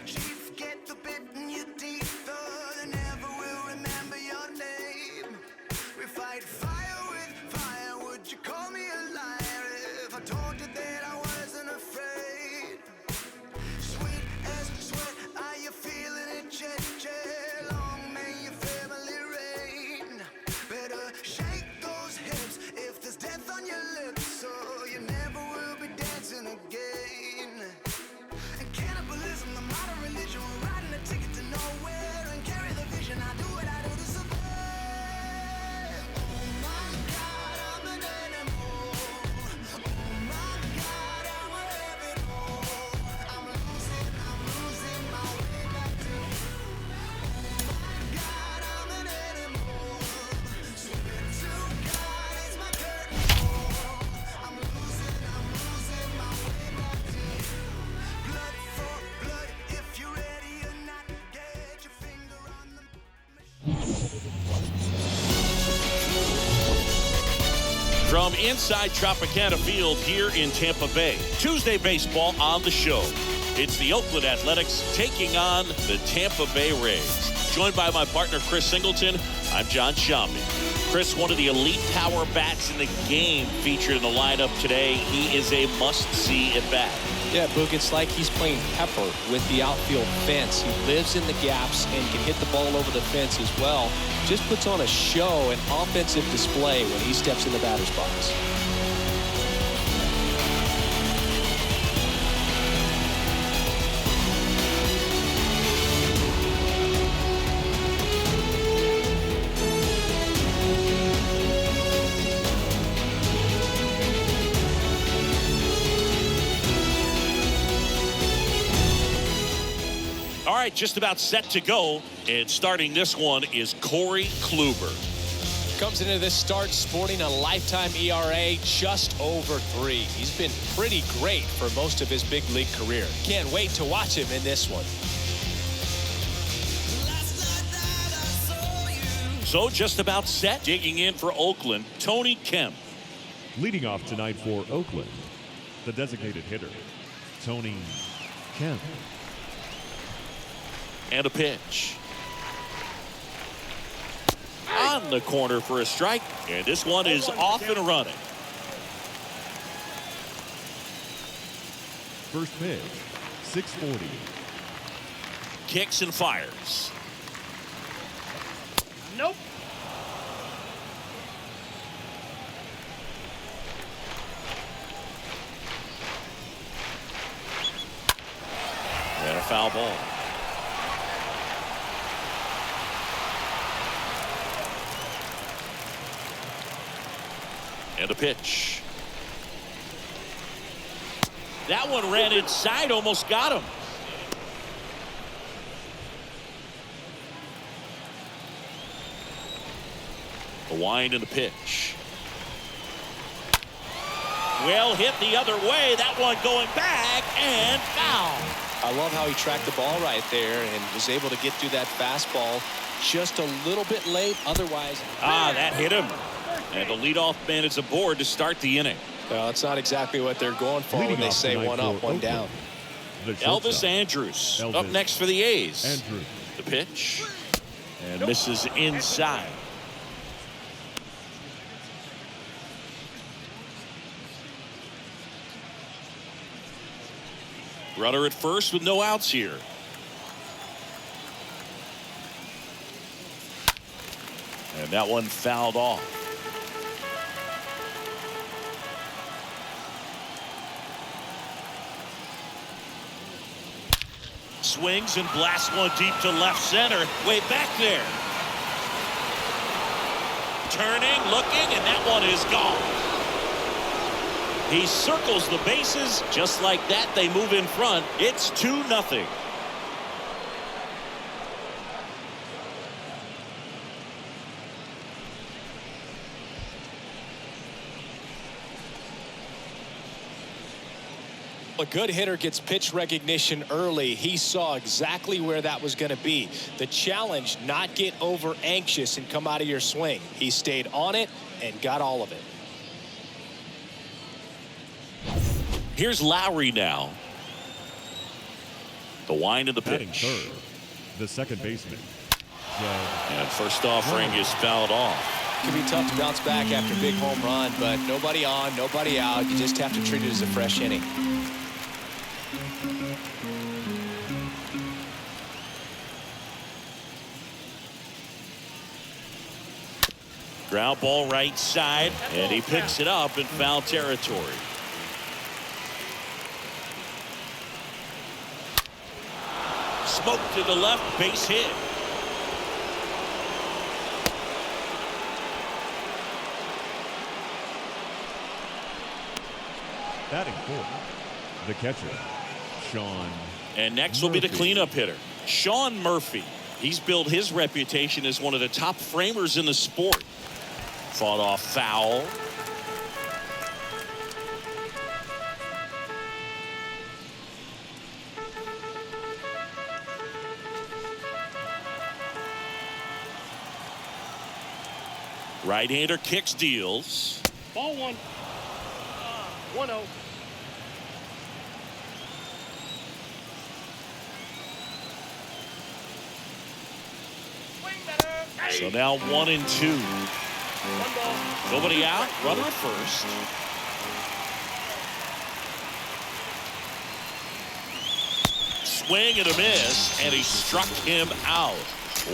Chief, get the bit in your teeth, they never will remember your name. We fight fire with fire, would you call me a liar if I told you that I wasn't afraid? Sweet as sweat, are you feeling it, Jet? Long may your family reign. Better shake those hips if there's death on your lips, so you never will be dancing again. And cannibalism, the modern religion, we're riding a ticket to nowhere and carry the vision. I do what I do to survive. Oh my God, I'm an animal. Oh my God, I'm a rabbit hole. I'm losing my way back to you. Oh my God, I'm an animal. Swear to God, it's my curtain call. I'm losing my way back to you. Blood for blood, if you're ready or not, get your finger on the From inside Tropicana Field here in Tampa Bay, Tuesday baseball on the show. It's the Oakland Athletics taking on the Tampa Bay Rays. Joined by my partner, Chris Singleton, I'm John Shambi. Chris, one of the elite power bats in the game featured in the lineup today. He is a must-see at bat. Yeah, Boog, it's like he's playing pepper with the outfield fence. He lives in the gaps and can hit the ball over the fence as well. Just puts on a show, an offensive display when he steps in the batter's box. All right, just about set to go. And starting this one is Corey Kluber. Comes into this start sporting a lifetime ERA just over 3. He's been pretty great for most of his big league career. Can't wait to watch him in this one. So just about set. Digging in for Oakland, Tony Kemp. Leading off tonight for Oakland, the designated hitter, Tony Kemp. And a pitch. On the corner for a strike. And this one is off and running. First pitch, 640. Kicks and fires. Nope. And a foul ball. And a pitch. That one ran inside, almost got him. The wind and the pitch. Well hit the other way. That one going back and foul. I love how he tracked the ball right there and was able to get through that fastball just a little bit late. Otherwise, that hit him. And the leadoff man is aboard to start the inning. well, it's not exactly what they're going for when they say one up, one down. Elvis Andrus up next for the A's. Andrews. The pitch. And misses inside. Runner at first with no outs here. And that one fouled off. Swings and blasts one deep to left center. Way back there. Turning, looking, and that one is gone. He circles the bases. Just like that, they move in front. It's 2-0. A good hitter gets pitch recognition early. He saw exactly where that was going to be. The challenge, not get over anxious and come out of your swing. He stayed on it and got all of it. Here's Lowry now. The wind of the Batting pitch. third, the second baseman, Joe. And first offering is fouled off. It can be tough to bounce back after a big home run, but nobody on, nobody out. You just have to treat it as a fresh inning. Ground ball right side, and he picks it up in foul territory. Smoke to the left, base hit. Batting fourth, the catcher, Sean. And next will be the cleanup hitter, Sean Murphy. He's built his reputation as one of the top framers in the sport. Fought off foul. Right-hander kicks, deals. Ball one. 1-0. So now 1-2. One ball. Nobody out. Runner at first. Swing and a miss, and he struck him out.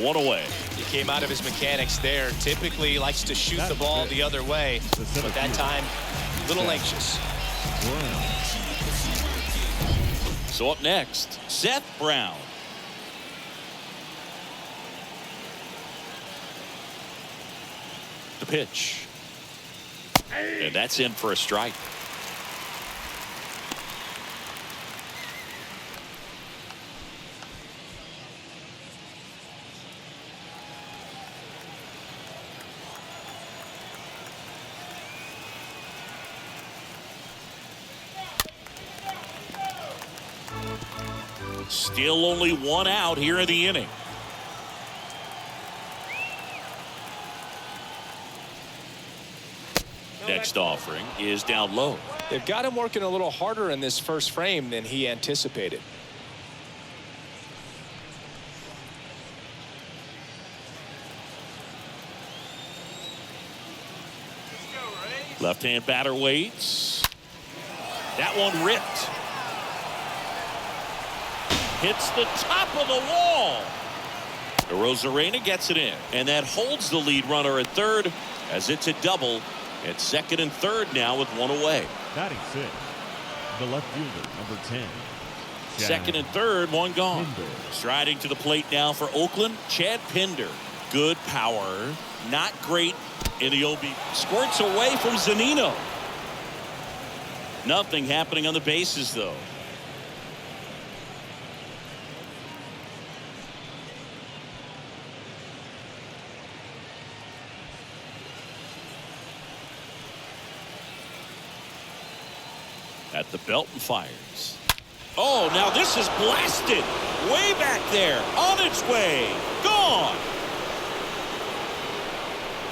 One away. He came out of his mechanics there. Typically he likes to shoot the ball the other way, but that time a little anxious. So up next, Seth Brown. The pitch. And that's in for a strike. Still only one out here in the inning. Next offering is down low. They've got him working a little harder in this first frame than he anticipated. Left-hand batter waits. That one ripped. Hits the top of the wall. Rosarena gets it in, and that holds the lead runner at third as it's a double. At second and third now with one away. Batting sixth, the left fielder, number 10. Second and third, one gone. Pinder. Striding to the plate now for Oakland, Chad Pinder. Good power, not great in the OB. Squirts away from Zunino. Nothing happening on the bases, though. At the belt and fires. Oh, now this is blasted. Way back there. On its way. Gone.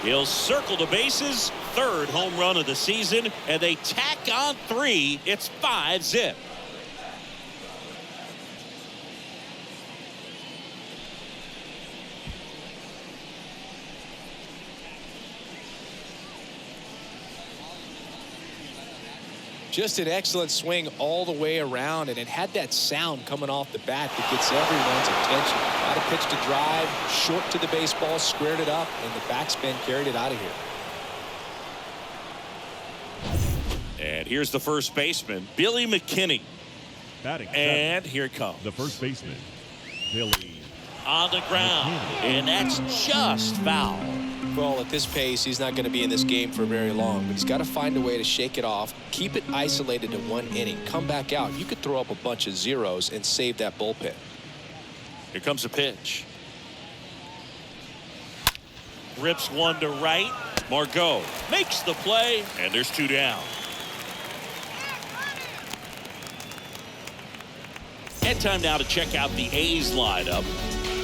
He'll circle the bases. Third home run of the season. And they tack on 3. It's 5-0. Just an excellent swing all the way around, and it had that sound coming off the bat that gets everyone's attention. Got a pitch to drive, short to the baseball, squared it up, and the backspin carried it out of here. And here's the first baseman, Billy McKinney. Batting And seventh, here it comes. the first baseman, Billy. On the ground. And that's just foul. Well, at this pace, he's not going to be in this game for very long, but he's got to find a way to shake it off, keep it isolated to one inning, come back out. You could throw up a bunch of zeros and save that bullpen. Here comes a pitch. Rips one to right. Margot makes the play, and there's 2 down. And time now to check out the A's lineup.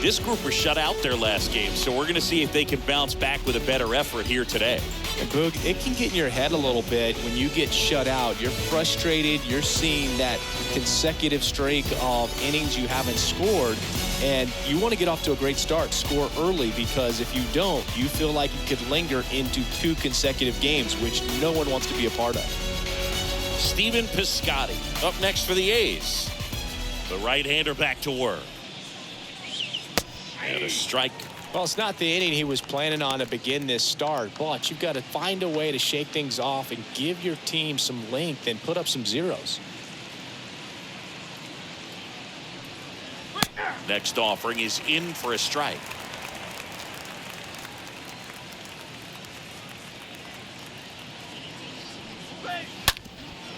This group was shut out their last game, so we're going to see if they can bounce back with a better effort here today. And Boog, it can get in your head a little bit when you get shut out. You're frustrated. You're seeing that consecutive streak of innings you haven't scored, and you want to get off to a great start, score early, because if you don't, you feel like you could linger into 2 consecutive games, which no one wants to be a part of. Stephen Piscotty up next for the A's. The right-hander back to work. And a strike. Well, it's not the inning he was planning on to begin this start, but you've got to find a way to shake things off and give your team some length and put up some zeros. Next offering is in for a strike.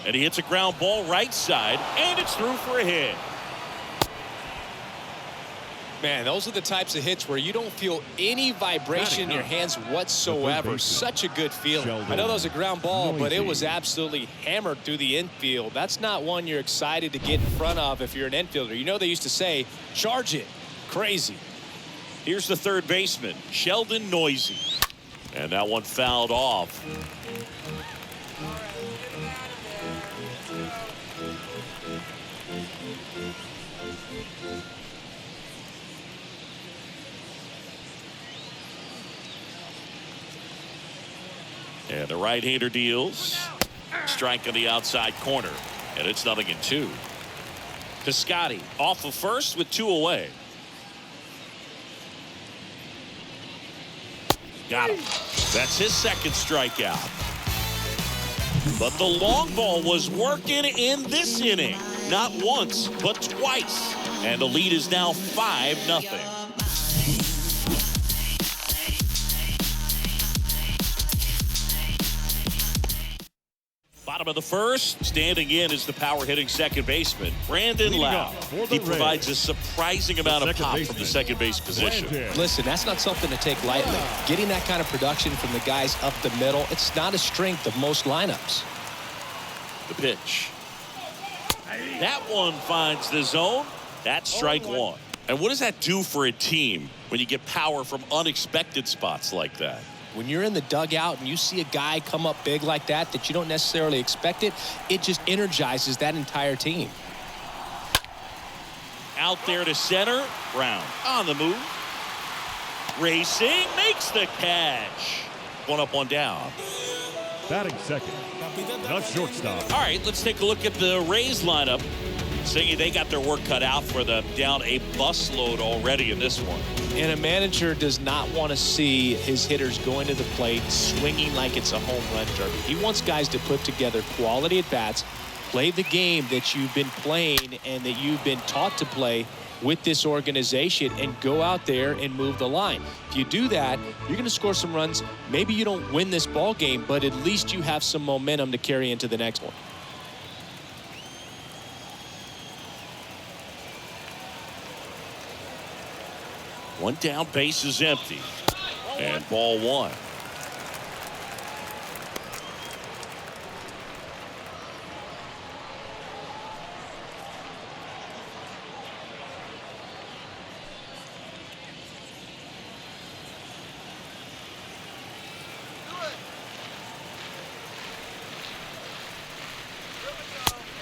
And he hits a ground ball right side, and it's through for a hit. Man, those are the types of hits where you don't feel any vibration in your hands whatsoever. Such a good feeling. I know that was a ground ball, but it was absolutely hammered through the infield. That's not one you're excited to get in front of if you're an infielder. You know they used to say, charge it. Crazy. Here's the third baseman, Sheldon Noisy. And that one fouled off. And the right-hander deals. Strike on the outside corner. And it's 0-2. Piscotty off of first with 2 away. Got him. That's his second strikeout. But the long ball was working in this inning. Not once, but twice. And the lead is now 5-0. Bottom of the first, standing in is the power-hitting second baseman, Brandon Lau. He provides a surprising amount of pop from the second base position. Listen, that's not something to take lightly. Getting that kind of production from the guys up the middle, it's not a strength of most lineups. The pitch. That one finds the zone. That's strike 1. And what does that do for a team when you get power from unexpected spots like that? When you're in the dugout and you see a guy come up big like that you don't necessarily expect it, it just energizes that entire team. Out there to center. Brown on the move. Racing, makes the catch. 1 up, 1 down. Batting second, the shortstop. All right, let's take a look at the Rays lineup. Saying they got their work cut out for them, down a busload already in this one. And a manager does not want to see his hitters going to the plate swinging like it's a home run derby. He wants guys to put together quality at-bats, play the game that you've been playing and that you've been taught to play with this organization, and go out there and move the line. If you do that, you're going to score some runs. Maybe you don't win this ball game, but at least you have some momentum to carry into the next one. One down, base is empty. And ball 1.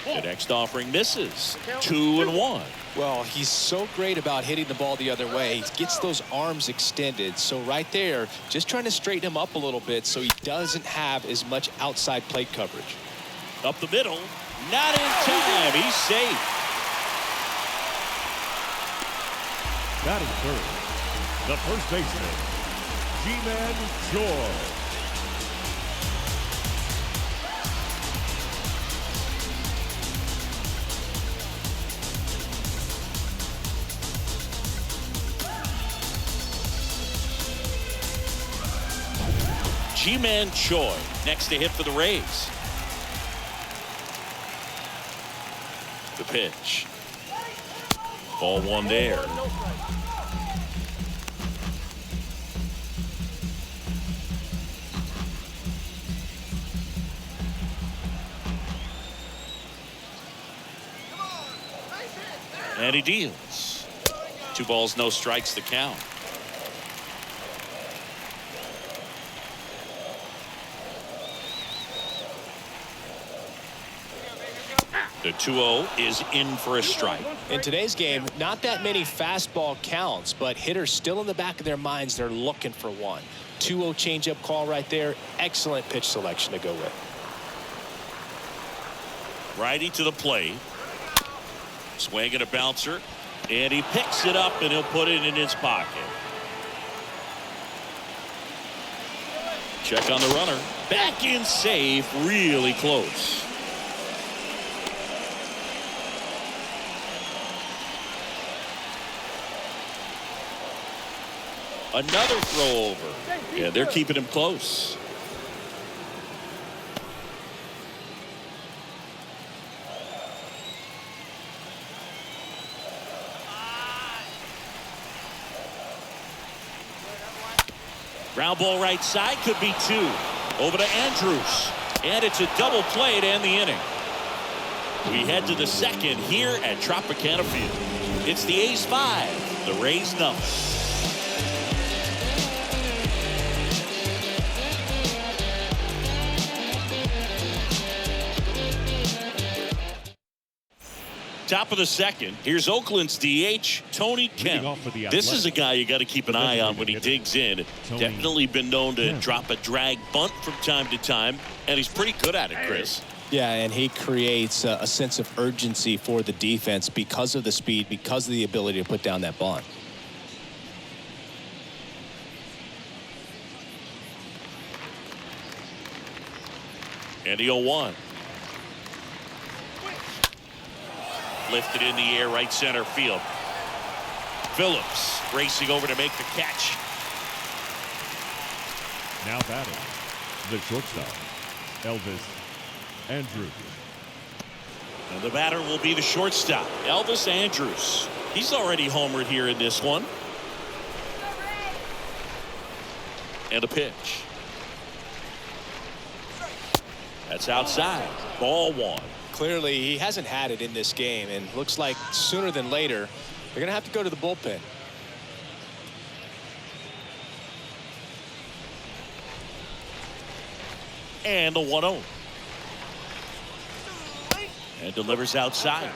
The next offering misses. 2-1. Well, he's so great about hitting the ball the other way. He gets those arms extended. So right there, just trying to straighten him up a little bit so he doesn't have as much outside plate coverage. Up the middle. Not in time. He's safe. Batting third, the first baseman, G-Man Choi. G-Man Choi next to hit for the Rays. The pitch. Ball 1 there. And he deals. 2 balls, no strikes, the count. The 2-0 is in for a strike. In today's game, not that many fastball counts, but hitters still in the back of their minds, they're looking for one. 2-0 changeup call right there. Excellent pitch selection to go with. Righty to the plate. Swing and a bouncer. And he picks it up and he'll put it in his pocket. Check on the runner. Back in safe. Really close. Another throw over. Yeah, they're keeping him close. Ground ball right side, could be 2. Over to Andrews. And it's a double play to end the inning. We head to the second here at Tropicana Field. It's the A's 5, the Rays nothing. Top of the second. Here's Oakland's DH, Tony Kemp. This is a guy you got to keep an eye on when he digs in. Definitely been known to drop a drag bunt from time to time, and he's pretty good at it, Chris. Yeah, and he creates a sense of urgency for the defense because of the speed, because of the ability to put down that bunt. And the 0-1. Lifted in the air, right center field. Phillips racing over to make the catch. Now batting, the shortstop, Elvis Andrews. And the batter will be the shortstop, Elvis Andrews. He's already homered here in this one. And a pitch. That's outside. Ball 1. Clearly, he hasn't had it in this game, and looks like sooner than later, they're going to have to go to the bullpen. And the 1-0. And delivers outside.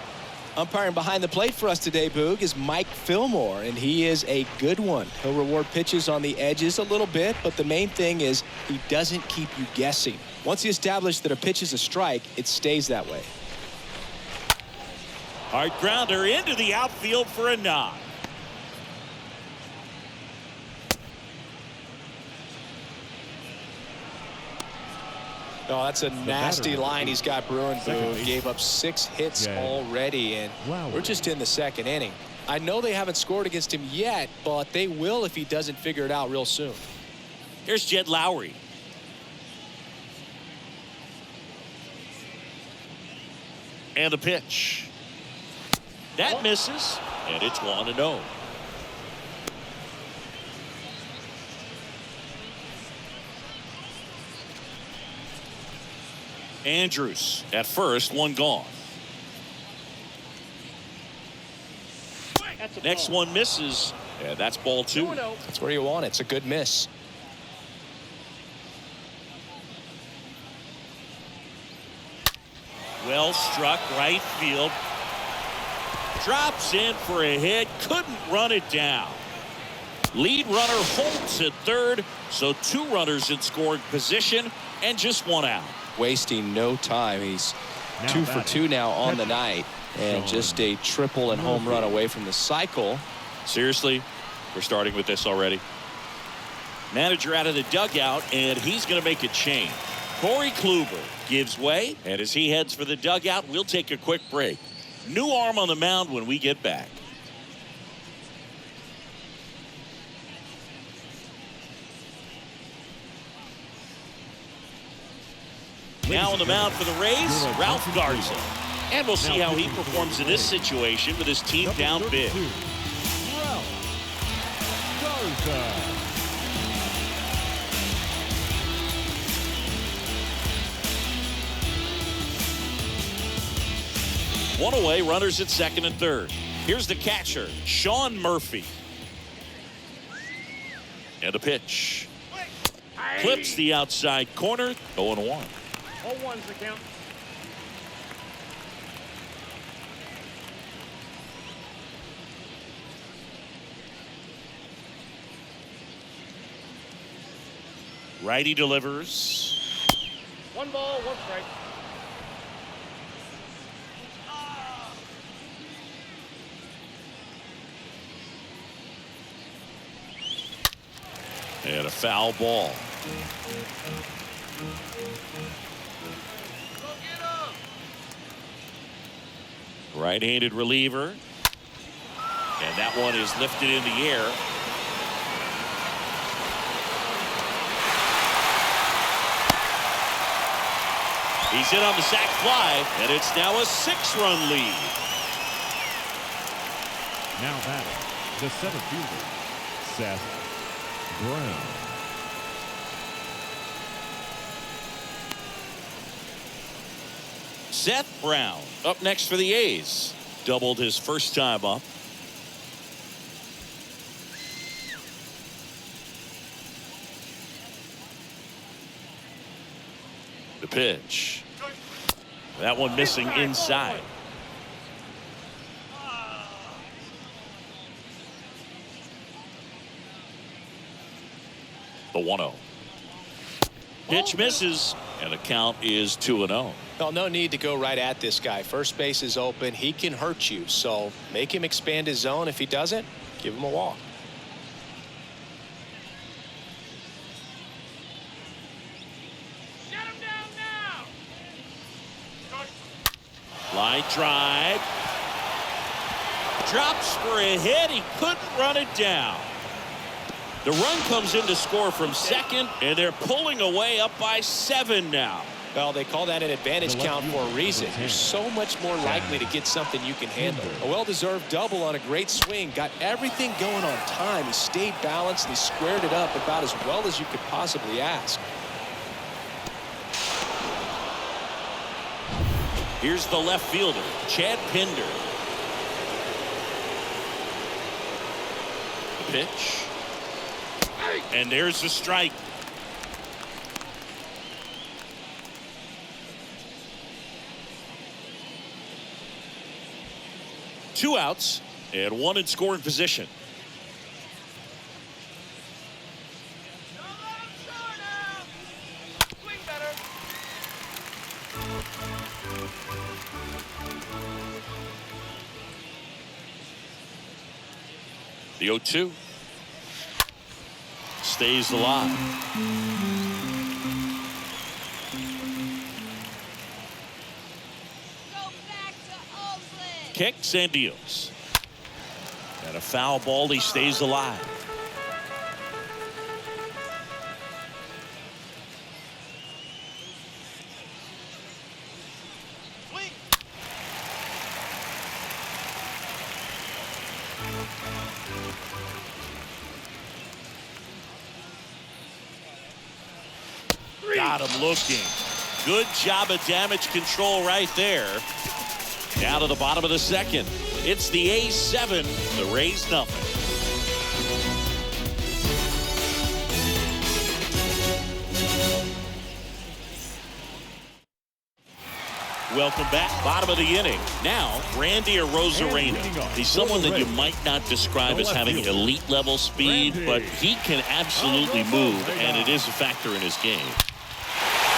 Umpiring behind the plate for us today, Boog, is Mike Fillmore, and he is a good one. He'll reward pitches on the edges a little bit, but the main thing is he doesn't keep you guessing. Once he established that a pitch is a strike, it stays that way. Hard grounder into the outfield for a knock. Oh, that's a nasty line he's got brewing, Boog. Gave up 6 hits already, and we're just in the second inning. I know they haven't scored against him yet, but they will if he doesn't figure it out real soon. Here's Jed Lowry. And the pitch. That misses, and it's 1-0. Andrews at first, 1 gone. Next one misses, and that's ball 2. That's where you want it. It's a good miss. Well struck, right field. Drops in for a hit, couldn't run it down. Lead runner holds at third, so 2 runners in scoring position and just 1 out. Wasting no time. He's 2 for 2 now on the night, and just a triple and home run away from the cycle. Seriously, we're starting with this already. Manager out of the dugout, and he's going to make a change. Corey Kluber gives way, and as he heads for the dugout, we'll take a quick break. New arm on the mound when we get back. Now on the mound for the Rays, Ralph Garza. And we'll see how he performs in this situation with his team down big. Ralph Garza. One away, runners at second and third. Here's the catcher, Sean Murphy. And a pitch. Clips the outside corner. 0-1. 0-1's the count. Righty delivers. 1 ball, 1 strike. And a foul ball. Right-handed reliever. And that one is lifted in the air. He's in on the sac fly, and it's now a 6-run lead. Now batting, the center fielder, Seth Brown. Seth Brown up next for the A's. Doubled his first time up. The pitch. That one missing inside. The 1-0. Pitch misses, and the count is 2-0. Well, no need to go right at this guy. First base is open. He can hurt you. So make him expand his zone. If he doesn't, give him a walk. Shut him down now. Line drive. Drops for a hit. He couldn't run it down. The run comes in to score from second, and they're pulling away up by 7 now. Well, they call that an advantage count for a reason. You're so much more likely to get something you can handle. A well-deserved double on a great swing. Got everything going on time. He stayed balanced, and he squared it up about as well as you could possibly ask. Here's the left fielder, Chad Pinder. The pitch. And there's the strike. Two outs and one in scoring position. Swing better. The 0-2 stays alive. Go back to Oakland. Kicks and deals. And a foul ball. He stays alive. Swing. Got him looking. Good job of damage control right there. Down to the bottom of the second. It's the A's 7, the Rays nothing. Welcome back. Bottom of the inning. Now, Randy Arozarena. He's someone that you might not describe as having elite level speed, but he can absolutely move, and it is a factor in his game.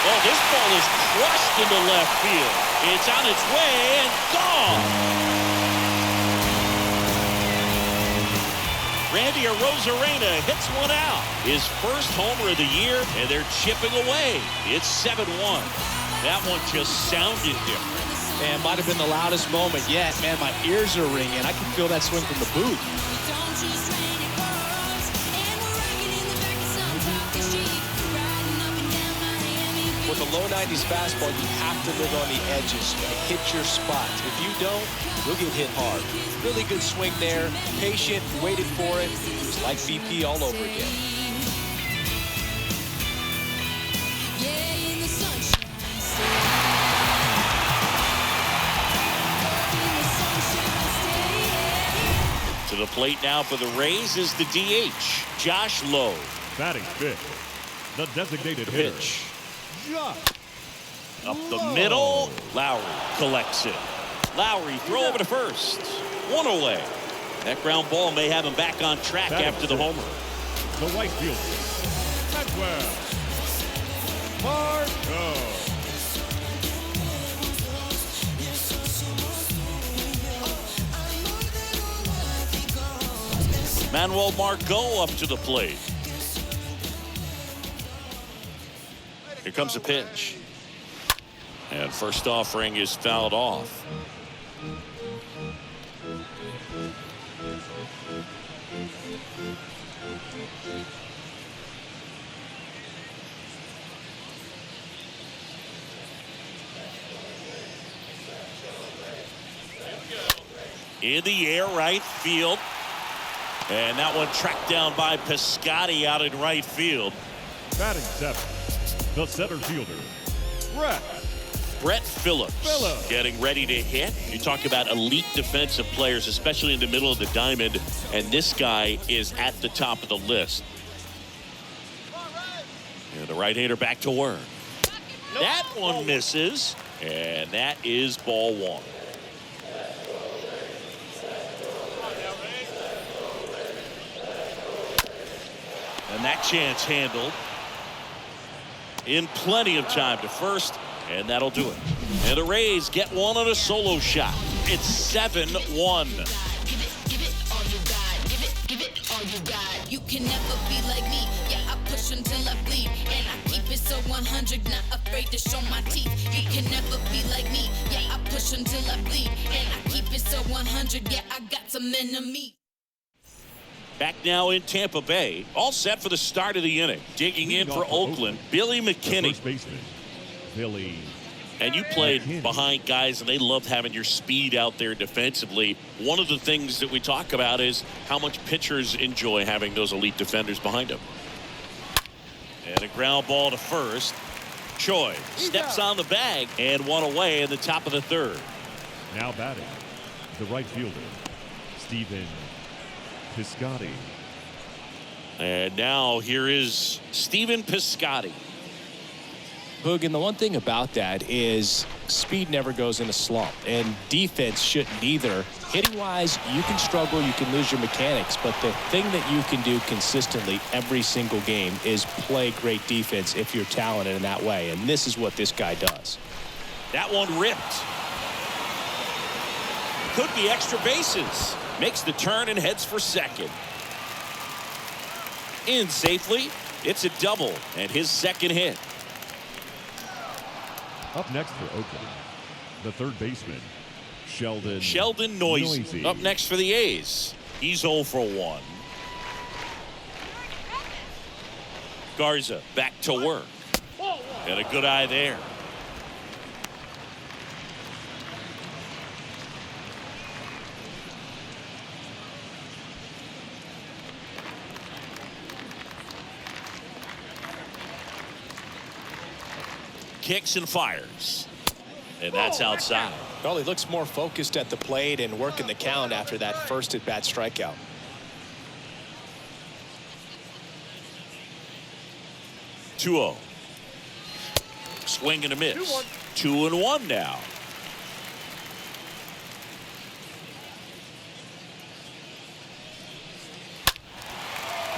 Oh, this ball is crushed into left field. It's on its way and gone. Randy Arozarena hits one out. His first homer of the year, and they're chipping away. It's 7-1. That one just sounded different. Man, might have been the loudest moment yet. Man, my ears are ringing. I can feel that swing from the booth. With a low 90s fastball, you have to live on the edges and hit your spots. If you don't, you'll get hit hard. Really good swing there. Patient, waited for it. It was like BP all over again. the plate now for the Rays is the DH, Josh Lowe. Batting fifth, the designated hitter. Pitch. Josh Up the Lowe. middle. Lowry collects it. Lowry throw over to first. One away. That ground ball may have him back on track Batting after the sixth, homer. the right fielder, Manuel Margot. Manuel Margot up to the plate. Here comes a pitch. And first offering is fouled off. In the air, right field. And that one tracked down by Piscotty out in right field. Batting seventh, the center fielder, Brett Phillips getting ready to hit. You talk about elite defensive players, especially in the middle of the diamond, and this guy is at the top of the list. And the right-hander back to work. That one misses, and that is ball one. And that chance handled in plenty of time to first, and that'll do it. And the Rays get one on a solo shot. It's 7-1. You can never be like me. Yeah, I push until I bleed. And I keep it so 100, not afraid to show my teeth. You can never be like me. Yeah, I push until I bleed. And I keep it so 100. Yeah, I got some enemies. Back now in Tampa Bay, all set for the start of the inning. Digging in for Oakland, Billy McKinney. First baseman, Billy. And you played McKinney. behind guys, and they love having your speed out there defensively. One of the things that we talk about is how much pitchers enjoy having those elite defenders behind them. And a ground ball to first. Choi steps on the bag, and one away in the top of the third. Now batting, the right fielder, Stephen Piscotty. And now here is Stephen Piscotty. Boog, and the one thing about that is speed never goes in a slump, and defense shouldn't either. Hitting-wise, you can struggle, you can lose your mechanics, but the thing that you can do consistently every single game is play great defense if you're talented in that way, and this is what this guy does. That one ripped. Could be extra bases. Makes the turn and heads for second. In safely. It's a double and his second hit. Up next for Oakland, the third baseman, Sheldon Noisy. Up next for the A's. He's 0 for 1. Garza back to work. And a good eye there. Kicks and fires. And that's outside. Well, he looks more focused at the plate and working the count after that first at-bat strikeout. Two-0. Swing and a miss. 2-1 now.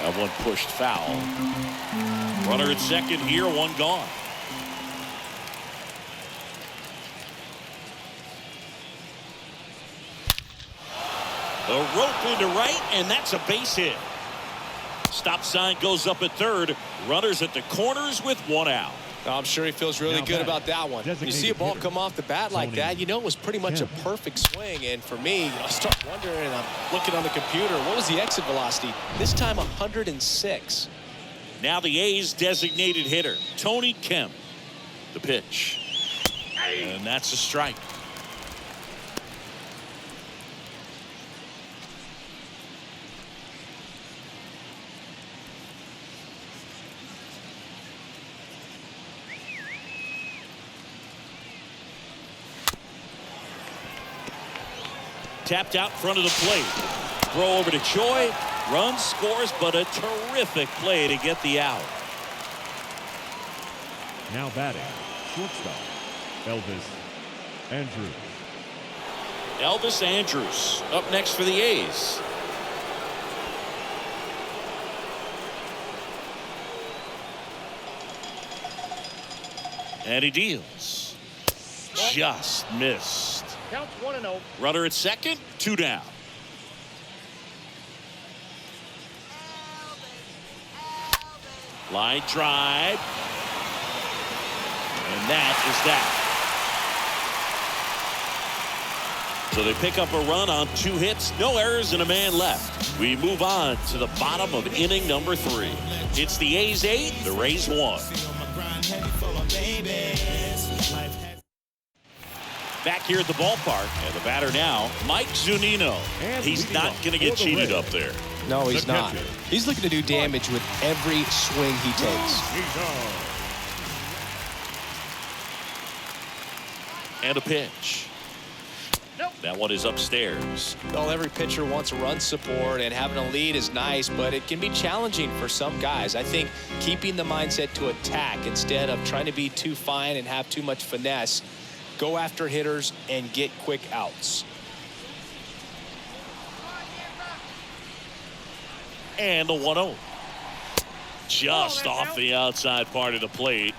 That one pushed foul. Runner at second here, one gone. A rope into right, and that's a base hit. Stop sign goes up at third. Runners at the corners with one out. I'm sure he feels really good about that one. When you see a ball come off the bat like that, you know it was pretty much a perfect swing. And for me, I start wondering, and I'm looking on the computer, what was the exit velocity? This time 106. Now the A's designated hitter, Tony Kemp. The pitch. And that's a strike. Tapped out front of the plate. throw over to Choi. Run scores, but a terrific play to get the out. Now batting, shortstop, Elvis Andrews. Elvis Andrews up next for the A's. And he deals. Just missed. Counts 1-0. Runner at second, 2 down. Line drive. And that is that. So they pick up a run on 2 hits, no errors, and a man left. We move on to the bottom of inning number 3. It's the A's 8, the Rays 1. Back here at the ballpark, and the batter now, Mike Zunino. He's not going to get cheated up there. No, he's not. He's looking to do damage with every swing he takes. And a pitch. That one is upstairs. Well, every pitcher wants run support, and having a lead is nice, but it can be challenging for some guys. I think keeping the mindset to attack instead of trying to be too fine and have too much finesse, go after hitters and get quick outs. And a 1-0. Just off the outside part of the plate.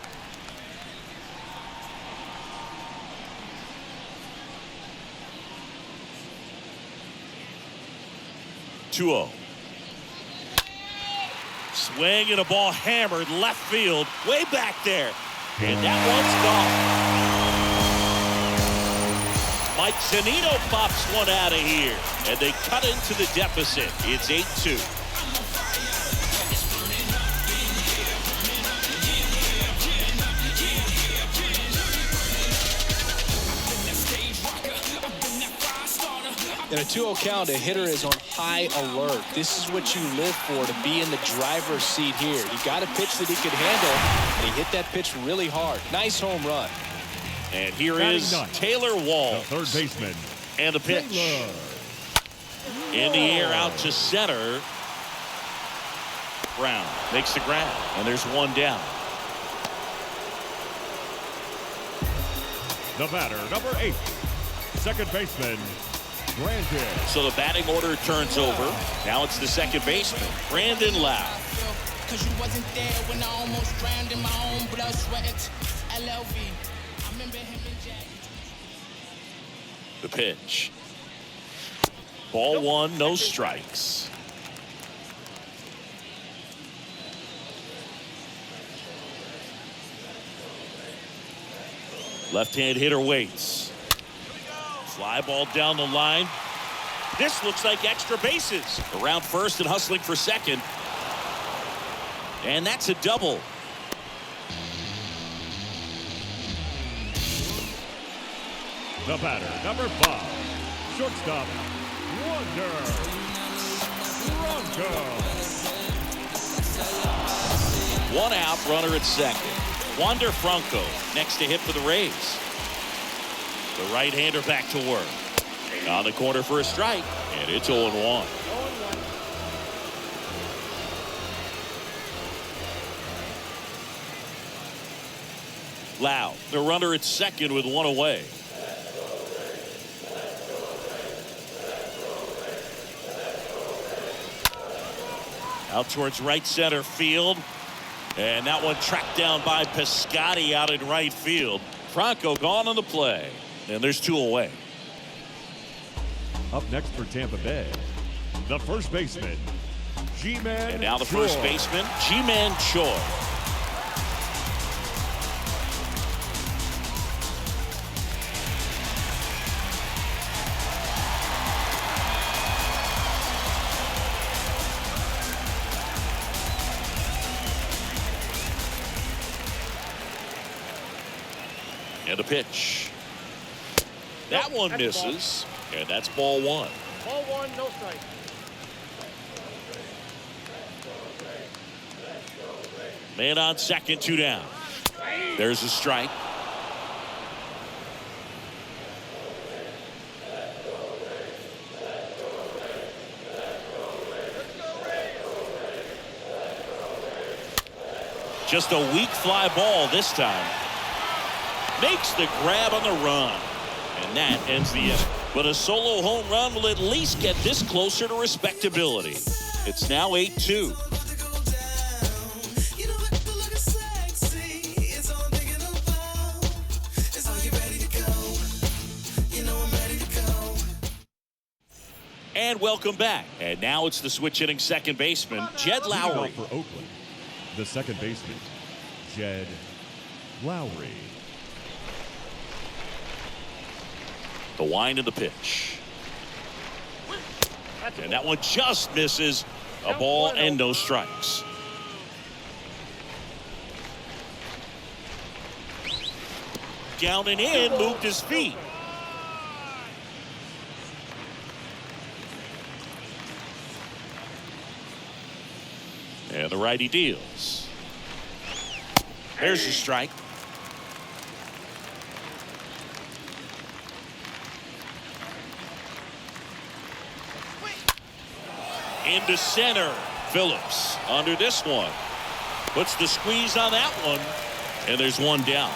Swing and a ball hammered left field, way back there. And that one's gone. Mike Zunino pops one out of here. And they cut into the deficit. It's 8-2. In a 2-0 count, a hitter is on high alert. This is what you live for, to be in the driver's seat here. He got a pitch that he could handle, and he hit that pitch really hard. Nice home run. And here is Taylor Walls. The third baseman. And a pitch. In the air out to center. Brown makes the grab, and there's one down. The batter, number 8, second baseman, Brandon. So the batting order turns over. Now it's the second baseman, Brandon Lau. Cause you wasn't there when I almost drowned in my own blood, sweat. LLV. I remember him and Jack. The pitch. Ball 1, no strikes. Left-hand hitter waits. Fly ball down the line. This looks like extra bases. Around first and hustling for second. And that's a double. The batter, number 5, shortstop, Wander Franco. 1 out, runner at second. Wander Franco next to hit for the Rays. The right-hander back to work. On the corner for a strike, and it's 0-1. Lau, the runner at second with 1 away. Out towards right center field. And that one tracked down by Piscotty out in right field. Franco gone on the play. And there's 2 away. Up next for Tampa Bay, the first baseman, G-Man. And now the first baseman, G-Man Choi. And a pitch. That one misses. And that's ball 1. Ball 1, no strike. Man on second, 2 down. There's a strike. Just a weak fly ball this time. Makes the grab on the run. And that ends the inning. But a solo home run will at least get this closer to respectability. It's now 8-2. And welcome back. And now it's the switch hitting second baseman, Jed Lowry. For Oakland, the second baseman, Jed Lowry. The wind of the pitch. And that one just misses. A ball and no strikes. Down and in, moved his feet. And the righty deals. There's the strike. Into center. Phillips under this one. Puts the squeeze on that one. And there's one down.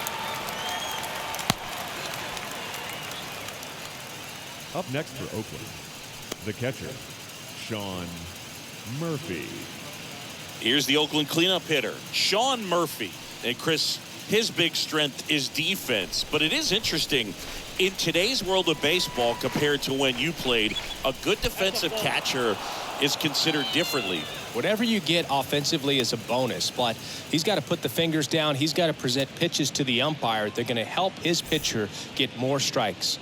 Up next for Oakland, the catcher, Sean Murphy. Here's the Oakland cleanup hitter, Sean Murphy. And Chris, his big strength is defense. But it is interesting, in today's world of baseball compared to when you played, a good defensive catcher is considered differently. Whatever you get offensively is a bonus, but he's got to put the fingers down. He's got to present pitches to the umpire. They're going to help his pitcher get more strikes.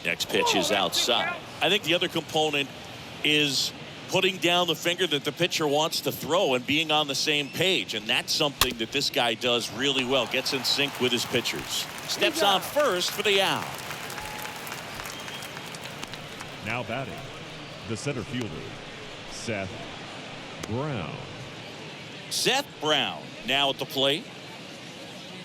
Next pitch is outside. I think the other component is putting down the finger that the pitcher wants to throw and being on the same page. And that's something that this guy does really well. Gets in sync with his pitchers. Steps on first for the out. Now batting, the center fielder, Seth Brown. Seth Brown now at the plate.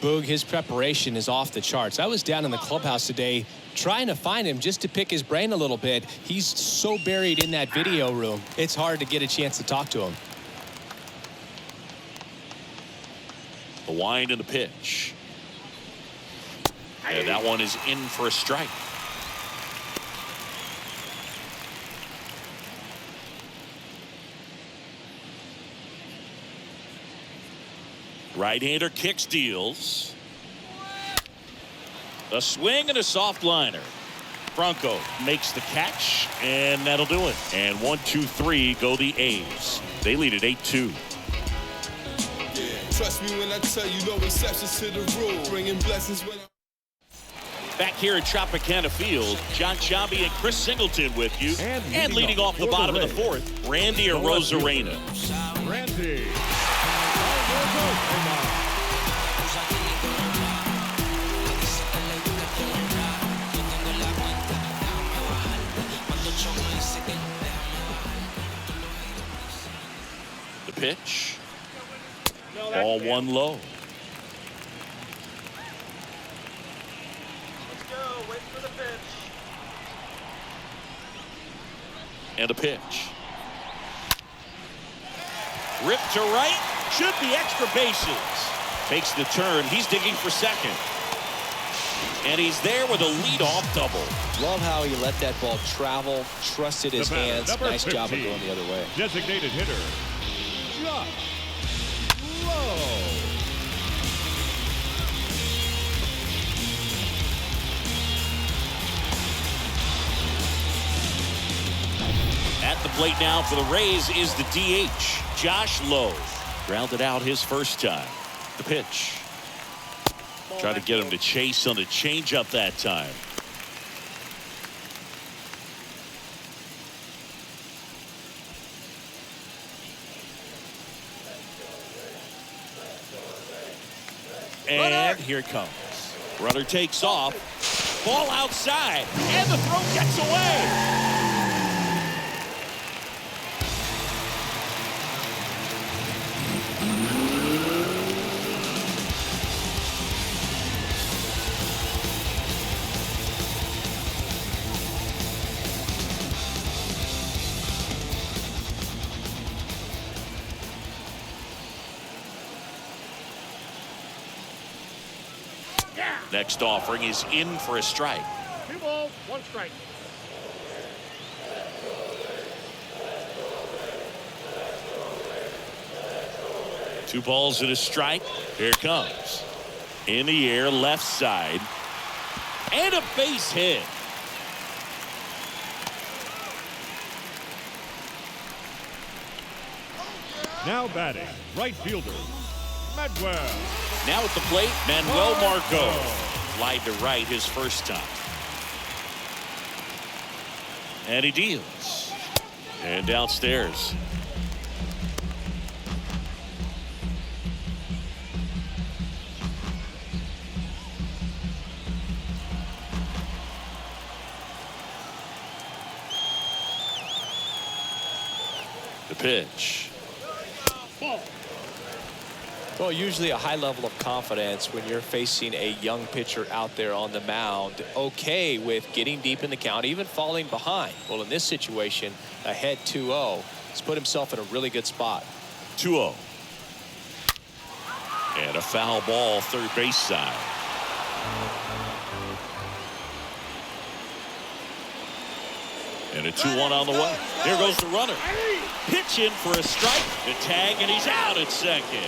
Boog, his preparation is off the charts. I was down in the clubhouse today trying to find him just to pick his brain a little bit. He's so buried in that video room, it's hard to get a chance to talk to him. The wind and the pitch. And that one is in for a strike. Right-hander kicks, deals. A swing and a soft liner. Franco makes the catch, and that'll do it. And 1-2-3 go the A's. They lead at 8-2. Trust me when I tell you, no exceptions to the rule. Bringing blessings when Back here at Tropicana Field, John Sciambi and Chris Singleton with you. And leading off the bottom of the fourth, Randy Arozarena. Randy. The pitch. Ball one low. Let's go. Wait for the pitch. And a pitch. Rip to right. Should be extra bases. Takes the turn. He's digging for second. And he's there with a leadoff double. Love how he let that ball travel, trusted his hands. Nice job of going the other way. Designated hitter, Josh Lowe. At the plate now for the Rays is the DH, Josh Lowe. Grounded out his first time. The pitch. Try to get him to chase on the changeup that time. And here it comes. Runner takes off. Ball outside. And the throw gets away. Next offering is in for a strike. 2 balls, 1 strike. Two balls and a strike. Here it comes. In the air, left side. And a base hit. Now batting, right fielder, Manuel. Now at the plate, Manuel Margot. Slide to right his first time. And he deals. And downstairs. The pitch. Well, usually a high level of confidence when you're facing a young pitcher out there on the mound. Okay with getting deep in the count, even falling behind. Well, in this situation, ahead 2-0. He's put himself in a really good spot. 2-0. And a foul ball, third base side. And a 2-1 on the way. There goes the runner. Pitch in for a strike. The tag, and he's out at second.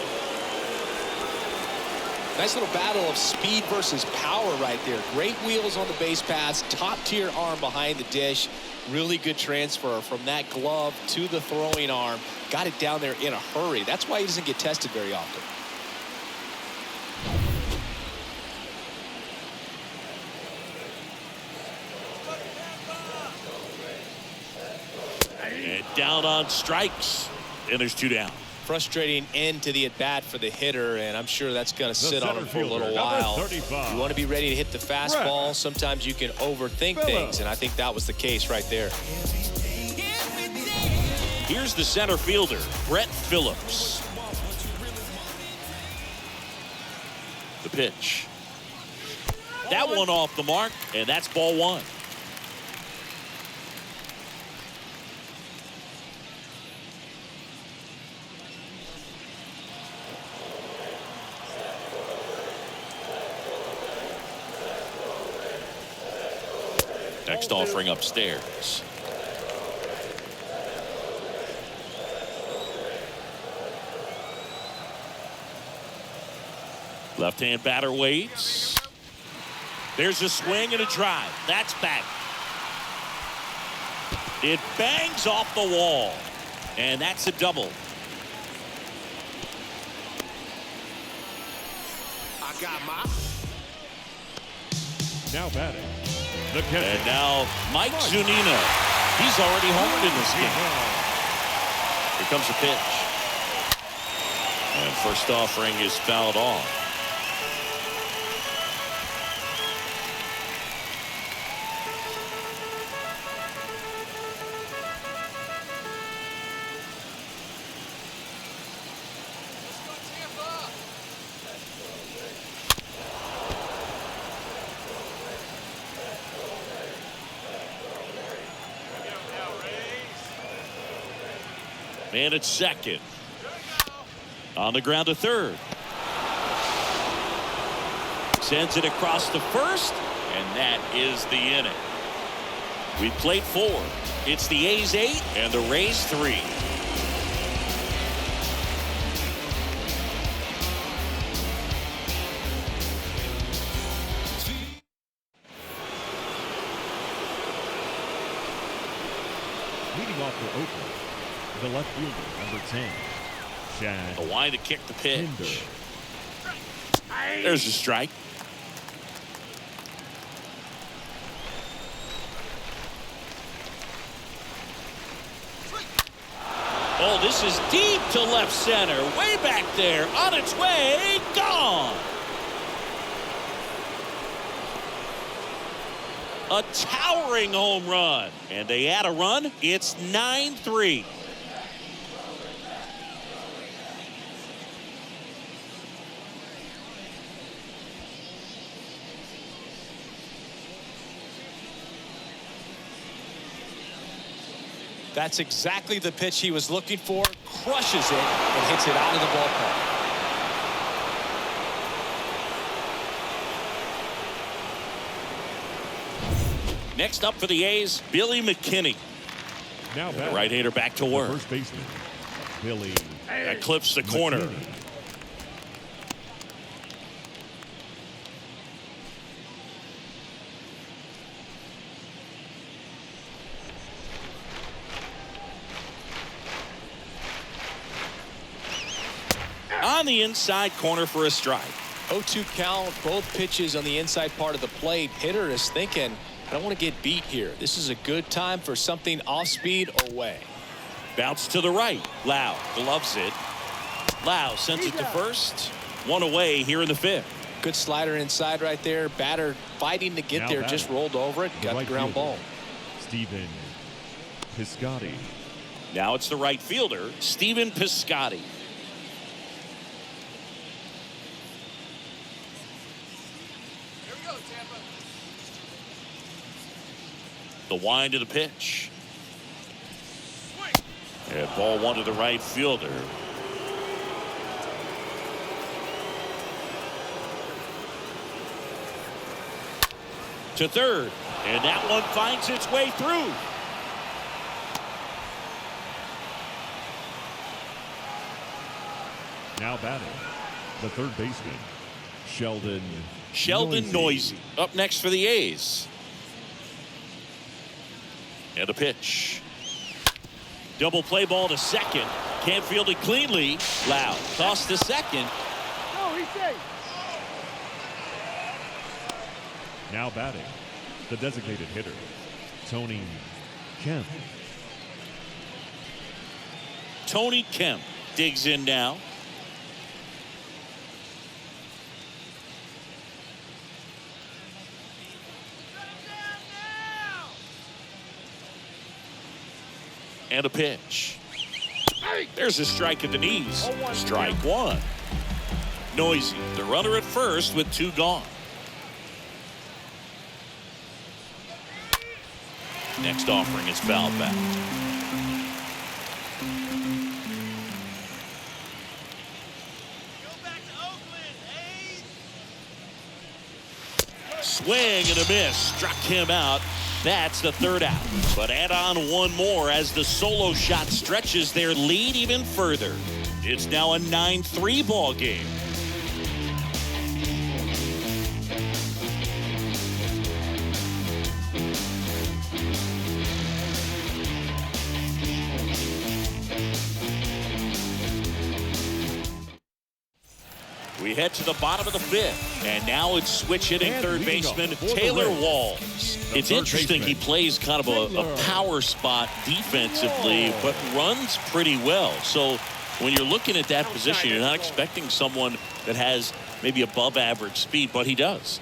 Nice little battle of speed versus power right there. Great wheels on the base pass, top tier arm behind the dish. Really good transfer from that glove to the throwing arm. Got it down there in a hurry. That's why he doesn't get tested very often. And down on strikes. And there's 2 down. Frustrating end to the at-bat for the hitter, and I'm sure that's going to sit on him for a little while. You want to be ready to hit the fastball. Sometimes you can overthink things, and I think that was the case right there. Here's the center fielder, Brett Phillips. The pitch. That one off the mark, and that's ball 1. Next offering upstairs. Left-hand batter waits. There's a swing and a drive. That's back. It bangs off the wall. And that's a double. I got my. Now batting, the catcher. And now Mike Zunino. He's already homered in this game. Here comes a pitch. And first offering is fouled off. Man at second. On the ground to third. Sends it across the first, and that is the inning. We played 4. It's the A's 8 and the Rays 3. Leading off for Oakland, the left fielder, number 10, Chad. A line to kick the pitch. Hinder. There's a strike. Oh, this is deep to left center. Way back there. On its way. Gone. A towering home run. And they add a run. It's 9-3. That's exactly the pitch he was looking for. Crushes it and hits it out of the ballpark. Next up for the A's, Billy McKinney. Now The right-hander back to work. First baseman, Billy. That clips the corner. McKinney. On the inside corner for a strike. 0-2 count, both pitches on the inside part of the plate. Hitter is thinking, I don't want to get beat here. This is a good time for something off speed away. Bounce to the right. Lau gloves it. Lau sends it to first. One away here in the fifth. Good slider inside right there. Batter fighting to get Now there, batter. just rolled over it. Got the Right ground fielder, ball. Stephen Piscotty. Now it's the right fielder, Stephen Piscotty. Here we go, Tampa. The wind of the pitch. And ball one to the right fielder. To third. And that one finds its way through. Now batting, the third baseman, Sheldon Noisy up next for the A's. And a pitch. Double play ball to second. Can't field it cleanly. Lau toss to second. No, he's safe. Now batting, the designated hitter, Tony Kemp. Tony Kemp digs in now. And a pitch. There's a strike at the knees. Strike one. Noisy, the runner at first with two gone. Next offering is fouled back. Go back to Oakland, A's. Swing and a miss. Struck him out. That's the third out. But add on one more as the solo shot stretches their lead even further. It's now a 9-3 ball game. We head to the bottom of the fifth, and now it's switch hitting And third leading baseman off for the Taylor Rays, Walls. the It's third interesting he baseman, plays kind of a power spot defensively, but runs pretty well. So when you're looking at that position, you're not expecting someone that has maybe above average speed, but he does.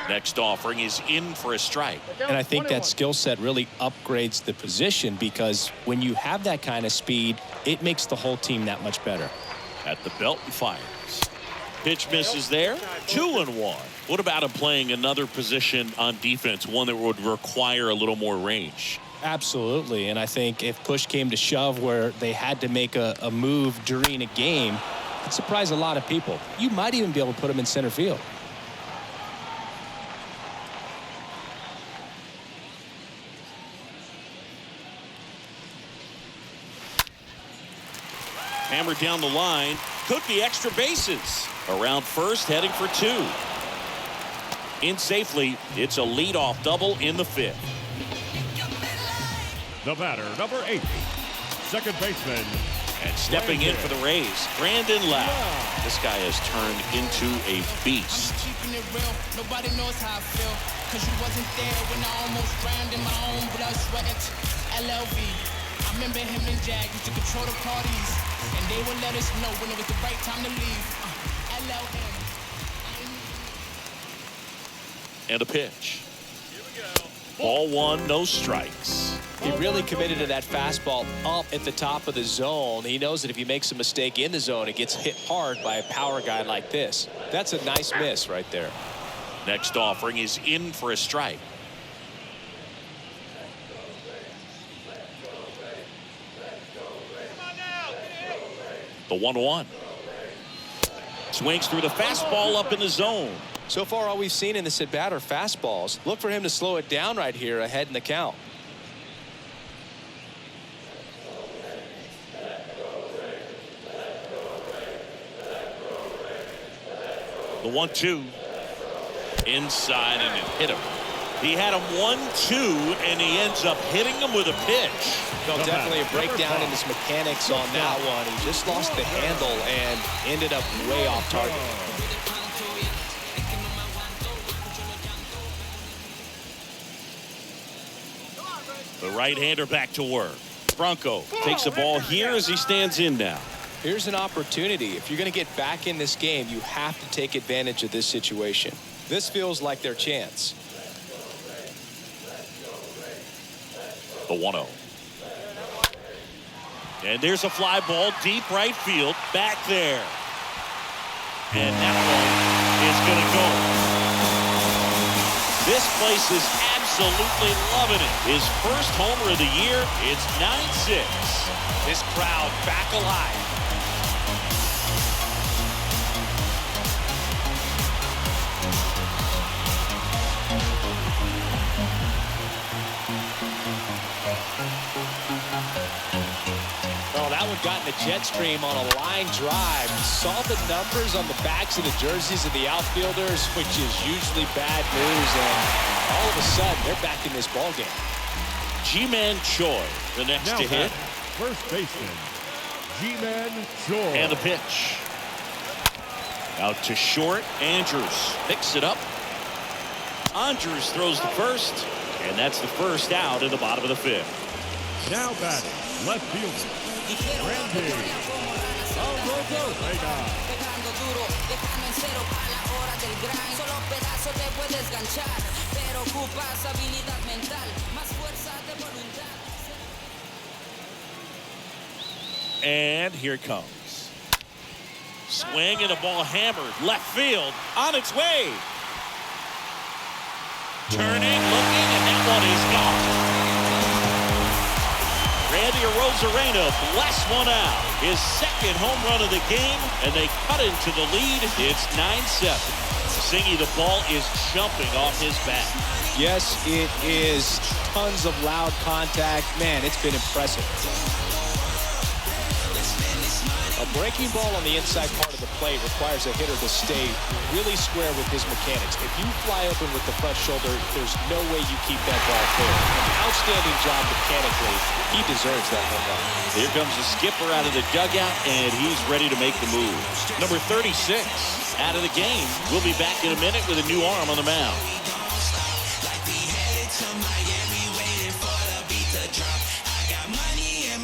Next offering is in for a strike. And I think that skill set really upgrades the position, because when you have that kind of speed, it makes the whole team that much better. At the belt and fires. Pitch misses there. 2-1. What about him playing another position on defense, one that would require a little more range? Absolutely. And I think if push came to shove where they had to make a move during a game, it'd surprise a lot of people. You might even be able to put him in center field. Hammered down the line. Could be extra bases. Around first, heading for two. In safely, it's a leadoff double in the fifth. The batter, number 8, second baseman, And stepping in for the Rays, Brandon Lau. This guy has turned into a beast. Keeping it real, nobody knows how I feel. Cause you wasn't there when I almost drowned in my own blood, sweat, LLV. I remember him and Jag used to control the parties, and they would let us know when it was the right time to leave. LLM. And a pitch. Ball one, no strikes. He really committed to that fastball up at the top of the zone. He knows that if he makes a mistake in the zone, it gets hit hard by a power guy like this. That's a nice miss right there. Next offering is in for a strike. The 1-1. Swings through the fastball up in the zone. So far, all we've seen in this at bat are fastballs. Look for him to slow it down right here ahead in the count. The 1-2 inside, and it hit him. He had him 1-2, and he ends up hitting him with a pitch. Well, definitely a breakdown in his mechanics on that one. He just lost the handle and ended up way off target. The right-hander back to work. Bronco takes the ball here as he stands in now. Here's an opportunity. If you're going to get back in this game, you have to take advantage of this situation. This feels like their chance. The 1-0. And there's a fly ball deep right field back there. And that one is going to go. This place is absolutely loving it. His first homer of the year. It's 9-6. This crowd back alive. Oh, that one got in the jet stream on a line drive. Saw the numbers on the backs of the jerseys of the outfielders, which is usually bad news, and all of a sudden they're back in this ball game. G-Man Choi, the next Now to hit. First baseman, G-Man Choi. And the pitch. Out to short. Andrews picks it up. Andrews throws the first, and that's the first out in the bottom of the fifth. Now batting, left fielder, Randy Vega. And here it comes. Swing and a ball hammered left field on its way. Turning, looking, and that one is gone. Randy Arozarena blasts one out. His second home run of the game, and they cut into the lead. It's 9-7. Singy, the ball is jumping off his bat. Yes, it is. Tons of loud contact. Man, it's been impressive. A breaking ball on the inside part of the plate requires a hitter to stay really square with his mechanics. If you fly open with the front shoulder, there's no way you keep that ball clear. An outstanding job mechanically. He deserves that home run. Here comes the skipper out of the dugout, and he's ready to make the move. Number 36 out of the game. We'll be back in a minute with a new arm on the mound.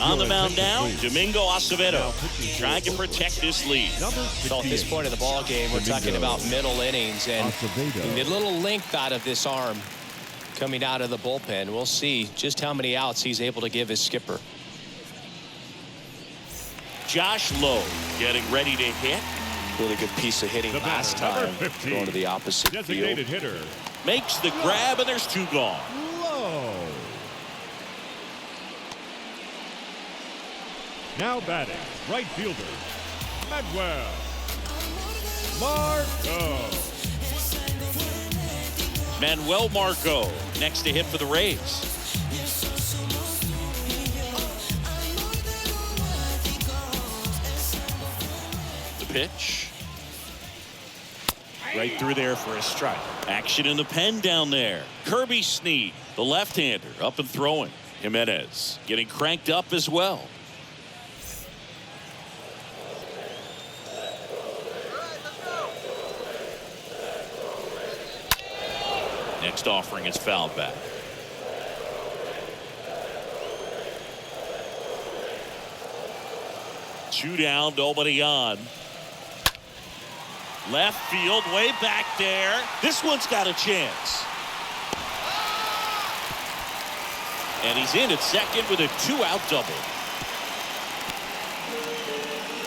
On the mound now, Domingo Acevedo trying to protect this lead. So at this point of the ball game, we're talking about middle innings, and you need a little length out of this arm coming out of the bullpen. We'll see just how many outs he's able to give his skipper. Josh Lowe getting ready to hit. Really good piece of hitting last time, going to the opposite Designated field. hitter, Makes the grab, and there's two gone. Lowe. Now batting, right fielder, Manuel Margot. Manuel Margot next to hit for the Rays. The pitch. Right through there for a strike. Action in the pen down there. Kirby Snead, the left-hander, up and throwing. Jimenez getting cranked up as well. Next offering is fouled back. Two down, nobody on. Left field, way back there. This one's got a chance. And he's in at second with a two-out double.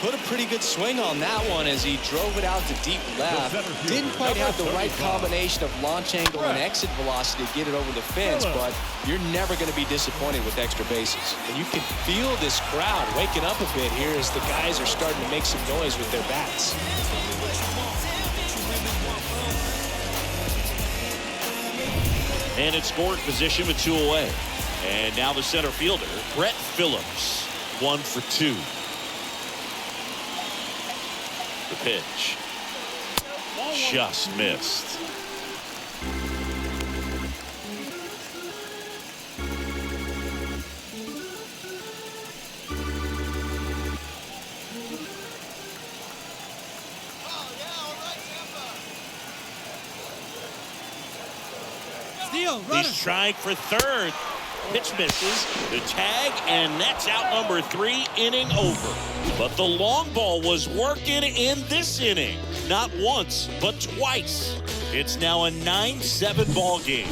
Put a pretty good swing on that one as he drove it out to deep left. Didn't quite have the right combination of launch angle and exit velocity to get it over the fence, but you're never going to be disappointed with extra bases. And you can feel this crowd waking up a bit here as the guys are starting to make some noise with their bats. And it's scored position with 2 away. And now the center fielder, Brett Phillips, 1 for 2. The pitch just missed. He's trying for third. Pitch misses. The tag, and that's out number 3, inning over. But the long ball was working in this inning. Not once, but twice. It's now a 9-7 ball game.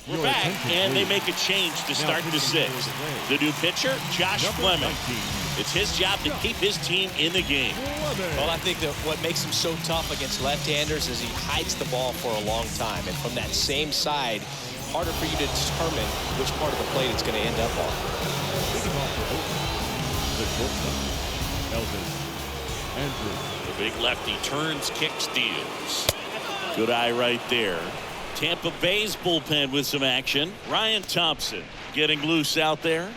We're back, and they make a change to start the 6th. The new pitcher, Josh Fleming. It's his job to keep his team in the game. Well, I think that what makes him so tough against left-handers is he hides the ball for a long time. And from that same side, harder for you to determine which part of the plate it's going to end up on. The big lefty turns, kicks, deals. Good eye right there. Tampa Bay's bullpen with some action. Ryan Thompson getting loose out there.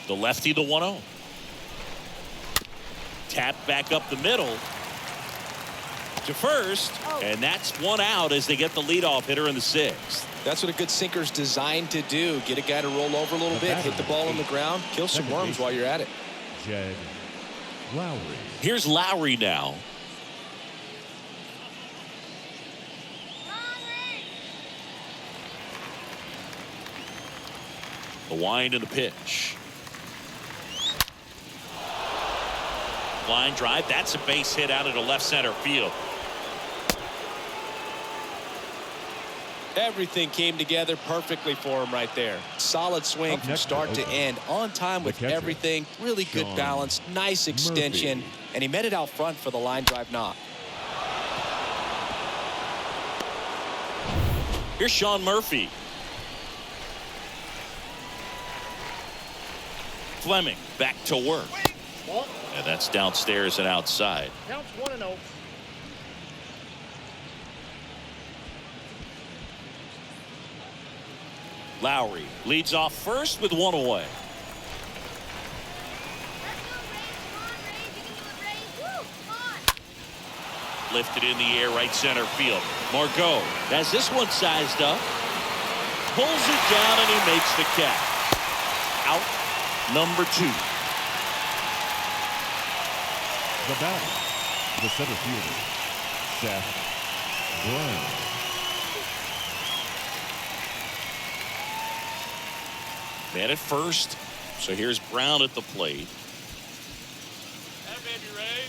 The lefty, the 1-0. Tap back up the middle to first, and that's 1 out as they get the leadoff hitter in the 6th. That's what a good sinker's designed to do. Get a guy to roll over a little bit, hit the ball on the ground, kill some worms while you're at it. Jed Lowry. Here's Lowry now. The wind and the pitch. Line drive. That's a base hit out into left center field. Everything came together perfectly for him right there. Solid swing from start to end. On time with everything. Really good balance. Nice extension. And he met it out front for the line drive knock. Here's Sean Murphy. Fleming back to work. And that's downstairs and outside. Counts 1-0. Lowry leads off first with 1 away. Lifted in the air, right center field. Margot has this one sized up. Pulls it down and he makes the catch. Out number 2. The batter, the center fielder, Seth Brown. Man at first. So here's Brown at the plate. That baby Ray.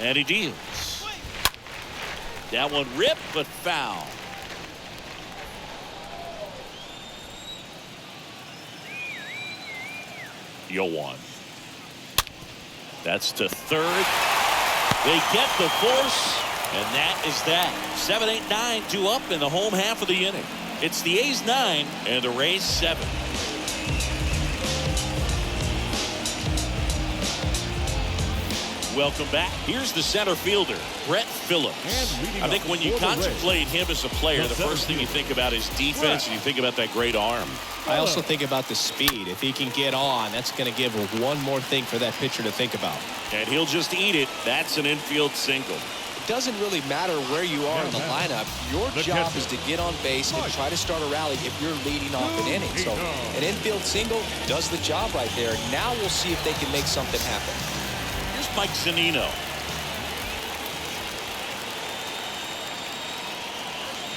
And he deals. That one ripped, but foul. Yoan. That's to third. They get the force, and that is that. 7, 8, 9, 2 up in the home half of the inning. It's the A's 9 and the Rays 7. Welcome back. Here's the center fielder, Brett Phillips. I think when you contemplate him as a player, the first thing you think about is defense, and you think about that great arm. I also think about the speed. If he can get on, that's going to give one more thing for that pitcher to think about. And he'll just eat it. That's an infield single. It doesn't really matter where you are in the lineup. Your job is to get on base and try to start a rally if you're leading off an inning. So an infield single does the job right there. Now we'll see if they can make something happen. Here's Mike Zunino.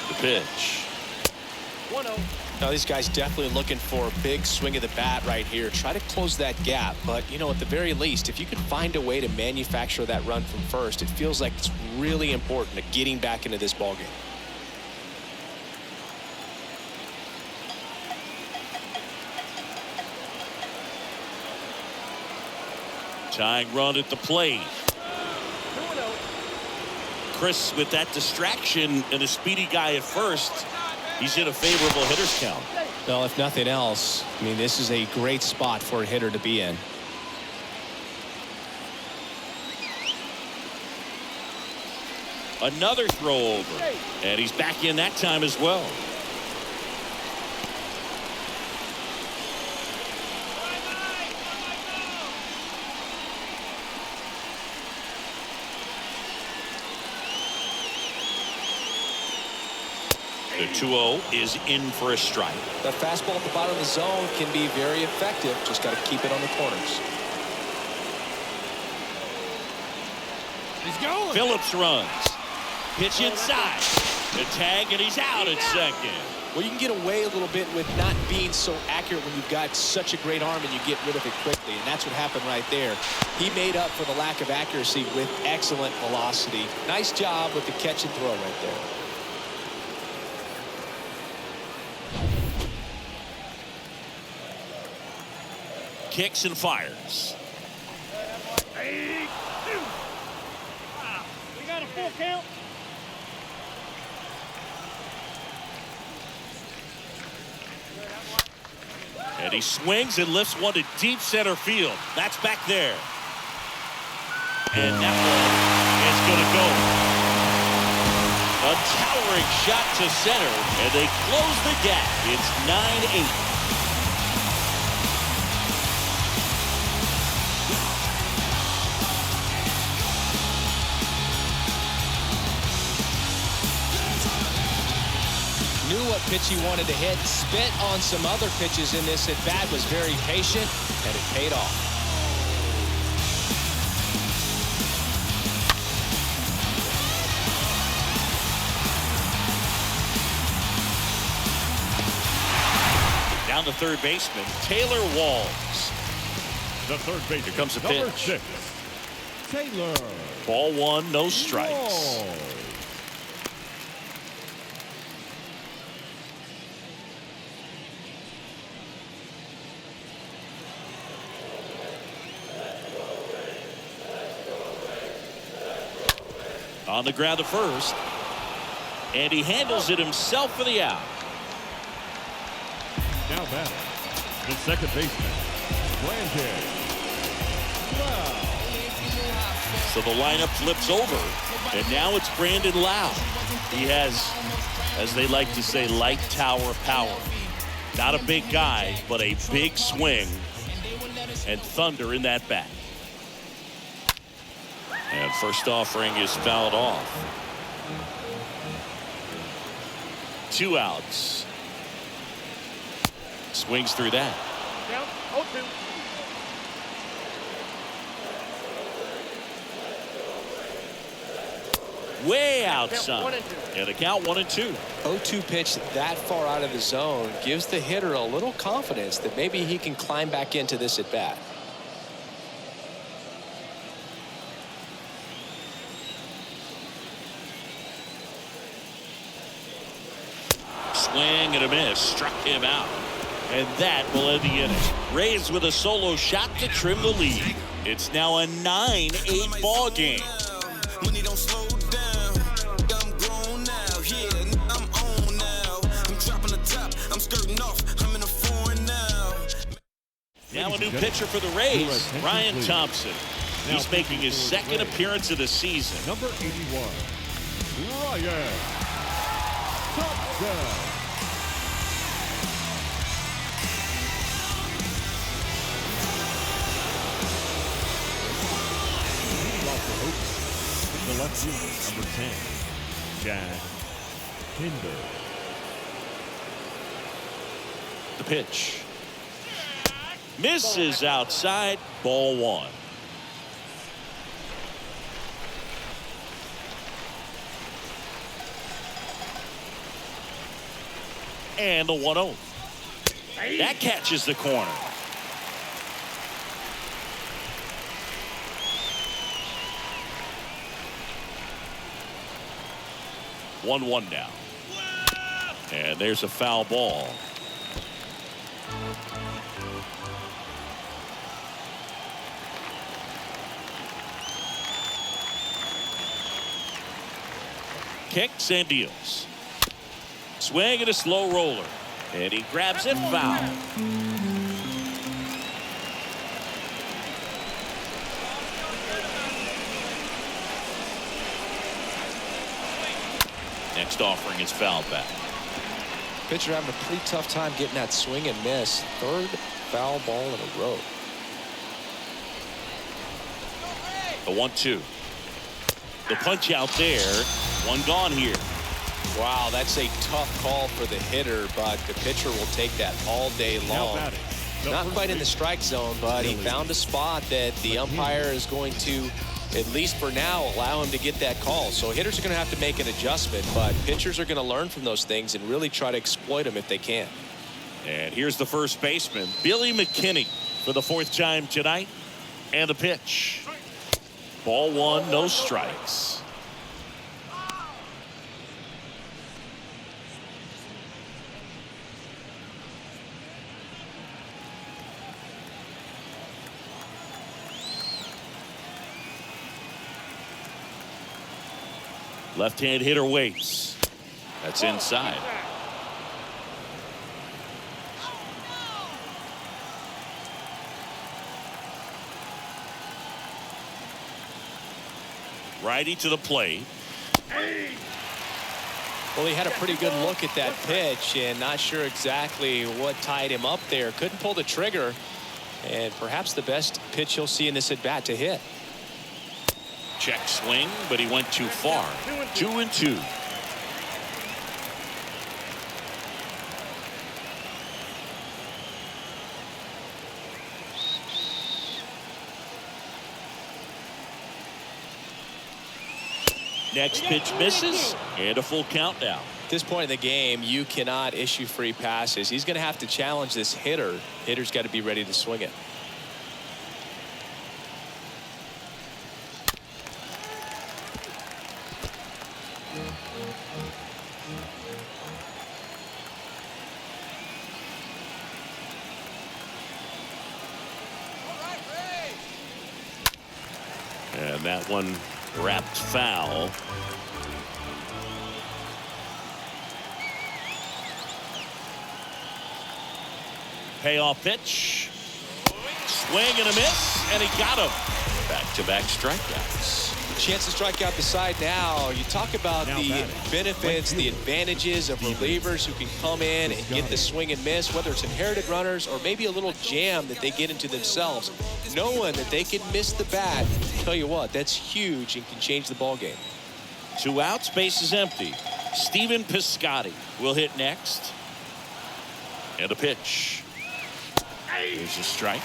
The pitch. 1-0. Now, these guys definitely looking for a big swing of the bat right here. Try to close that gap. But, you know, at the very least, if you can find a way to manufacture that run from first, it feels like it's really important to getting back into this ballgame. Tying run at the plate. 2-0. Chris, with that distraction and a speedy guy at first, he's in a favorable hitter's count. Well, if nothing else, I mean, this is a great spot for a hitter to be in. Another throw over, and he's back in that time as well. The 2-0 is in for a strike. That fastball at the bottom of the zone can be very effective. Just got to keep it on the corners. He's going. Phillips runs. Pitch inside. The tag, and he's out at second. Well, you can get away a little bit with not being so accurate when you've got such a great arm and you get rid of it quickly. And that's what happened right there. He made up for the lack of accuracy with excellent velocity. Nice job with the catch and throw right there. Kicks and fires. We got a full count. And he swings and lifts one to deep center field. That's back there. And that one is going to go. A towering shot to center, and they close the gap. It's 9-8. Knew what pitch he wanted to hit, spit on some other pitches in this at bat, was very patient, and it paid off. Down to third baseman, Taylor Walls. The third baseman. Here comes the number pitch. 6, Taylor. Ball one, no strikes. Walls. On the ground to first. And he handles it himself for the out. Now batting, the second baseman, Brandon. Wow. So the lineup flips over. And now it's Brandon Lau. He has, as they like to say, light tower power. Not a big guy, but a big swing. And thunder in that bat. And first offering is fouled off. 2 outs. Swings through that. Count 0-2. Way Count outside. 1 and 2. And a count 1-2. 0-2 pitch that far out of the zone gives the hitter a little confidence that maybe he can climb back into this at bat. Swing and a miss. Struck him out. And that will end the inning. Rays with a solo shot to trim the lead. It's now a 9-8 ball game. When you don't slow down, I'm grown now. Yeah, I'm on now. I'm dropping the top. I'm skirting off. I'm in a foreign now. Now a new pitcher for the Rays, Ryan Thompson. He's making his second appearance of the season. Number 81, Ryan Thompson. The left fielder, number 10, Jack Kinder. The pitch. Misses outside, ball one. And the 1-0. That catches the corner. One now. And there's a foul ball. Kicks and deals. Swing and a slow roller. And he grabs it, foul. Next offering is fouled back. Pitcher having a pretty tough time getting that swing and miss. Third foul ball in a row. The 1-2. The punch out there. One gone here. Wow, that's a tough call for the hitter, but the pitcher will take that all day long. Not quite in the strike zone, but he found a spot that the umpire is going to, at least for now, allow him to get that call. So hitters are going to have to make an adjustment, but pitchers are going to learn from those things and really try to exploit them if they can. And here's the first baseman, Billy McKinney, for the 4th time tonight. And the pitch. Ball 1, no strikes. Left-hand hitter waits. That's inside. Righty to the plate. Well, he had a pretty good look at that pitch and not sure exactly what tied him up there. Couldn't pull the trigger, and perhaps the best pitch he'll see in this at bat to hit. Check swing, but he went too far. 2-2. Next pitch misses, and a full count now. At this point in the game, you cannot issue free passes. He's going to have to challenge this hitter. Hitter's got to be ready to swing it. And that one wrapped foul. Payoff pitch. Swing and a miss, and he got him. Back-to-back strikeouts. Chance to strike out the side now. You talk about the benefits, the advantages of relievers who can come in and get the swing and miss, whether it's inherited runners or maybe a little jam that they get into themselves. Knowing that they can miss the bat, tell you what, that's huge and can change the ball game. 2 outs, base is empty. Steven Piscotty will hit next. And a pitch. There's a strike.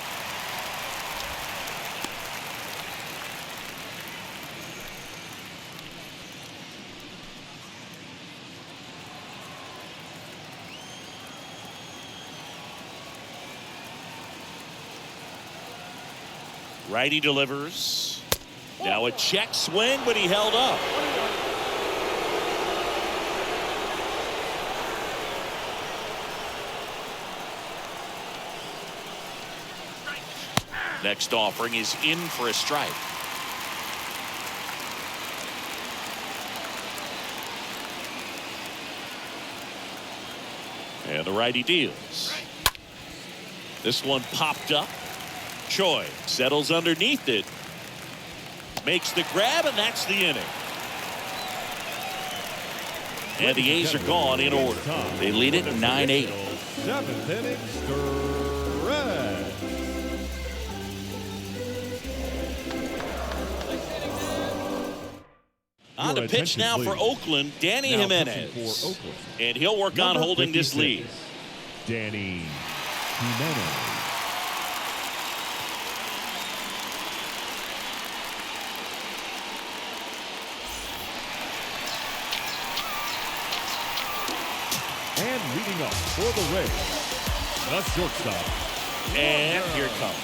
Righty delivers. Now a check swing, but he held up. Next offering is in for a strike. And the righty deals. This one popped up. Choi settles underneath it, makes the grab, and that's the inning. And the A's are gone in order. They lead it 9-8. 7th inning, stretch. On the pitch now for Oakland, Danny Jimenez. And he'll work on holding this lead. Danny Jimenez. And leading up for the Rays, the shortstop. And here it comes.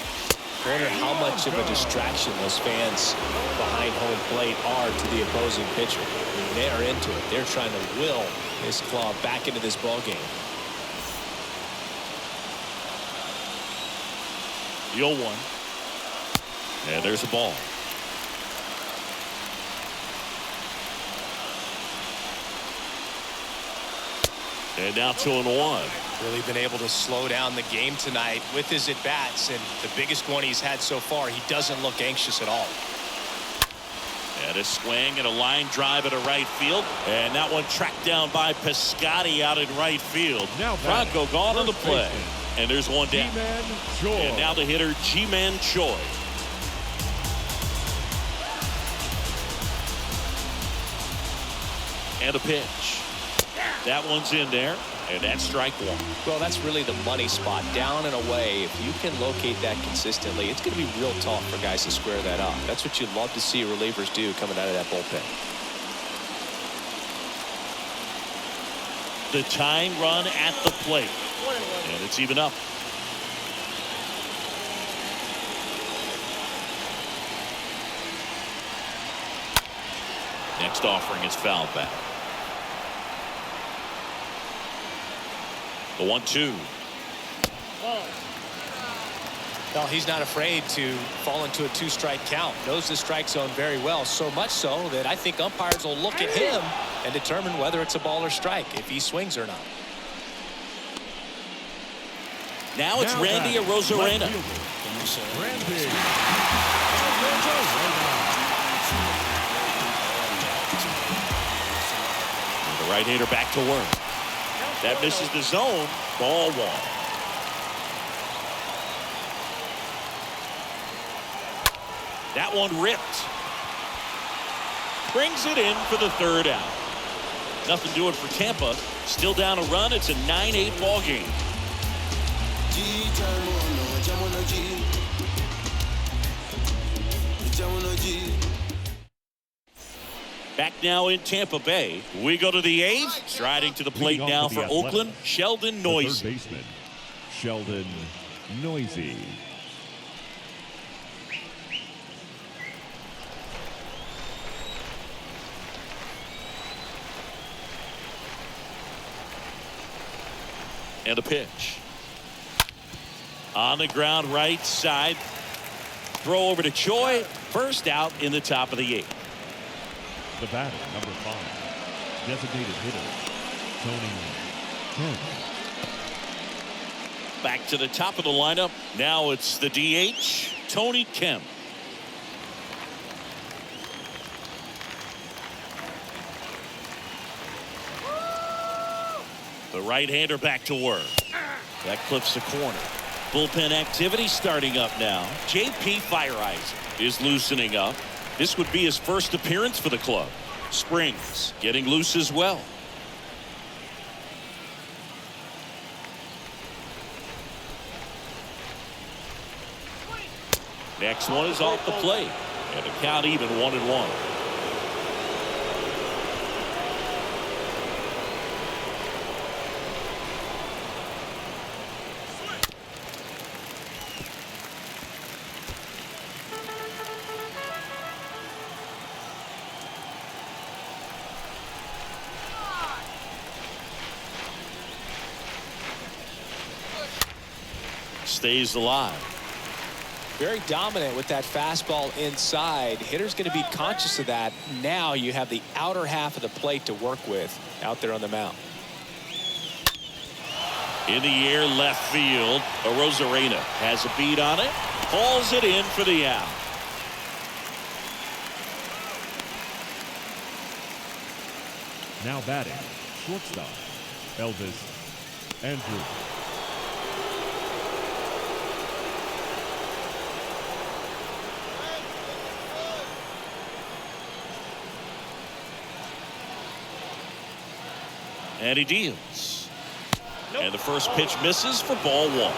I wonder how much of a distraction those fans behind home plate are to the opposing pitcher. I mean, they are into it. They're trying to will this club back into this ball game. The 0-1. And there's a ball. And now 2-1. Really been able to slow down the game tonight with his at-bats, and the biggest one he's had so far, he doesn't look anxious at all. And a swing and a line drive at a right field. And that one tracked down by Piscotty out in right field. Now Bronco gone on the play. baseman, And there's one down. G-Man Choi. And now the hitter, G-Man Choi. And a pitch. That one's in there. And that's strike one. Well, that's really the money spot, down and away. If you can locate that consistently, it's going to be real tough for guys to square that up. That's what you'd love to see relievers do coming out of that bullpen. The tying run at the plate. And it's even up. Next offering is fouled back. The 1-2. Well, he's not afraid to fall into a two-strike count. Knows the strike zone very well, so much so that I think umpires will look at him and determine whether it's a ball or strike, if he swings or not. Now it's Randy Arozarena. Randy. The right-hander back to work. That misses the zone. Ball one. That one ripped. Brings it in for the third out. Nothing doing for Tampa. Still down a run. It's a 9-8 ball game. Back now in Tampa Bay. We go to the eighth. Striding to the plate now for Oakland, Sheldon Noisy. Third baseman, Sheldon Noisy. And a pitch. On the ground right side. Throw over to Choi. First out in the top of the eighth. The batter, number 5, designated hitter, Tony Kemp. Back to the top of the lineup. Now it's the DH, Tony Kemp. The right-hander back to work. That clips the corner. Bullpen activity starting up now. J.P. Fireisen is loosening up. This would be his first appearance for the club. Springs getting loose as well. Next one is off the plate. And the count even 1-1. Stays alive. Very dominant with that fastball inside. Hitter's going to be conscious of that. Now you have the outer half of the plate to work with out there on the mound. In the air left field. Arozarena has a beat on it. Hauls it in for the out. Now batting, shortstop, Elvis Andrew. And he deals. And the first pitch misses for ball one.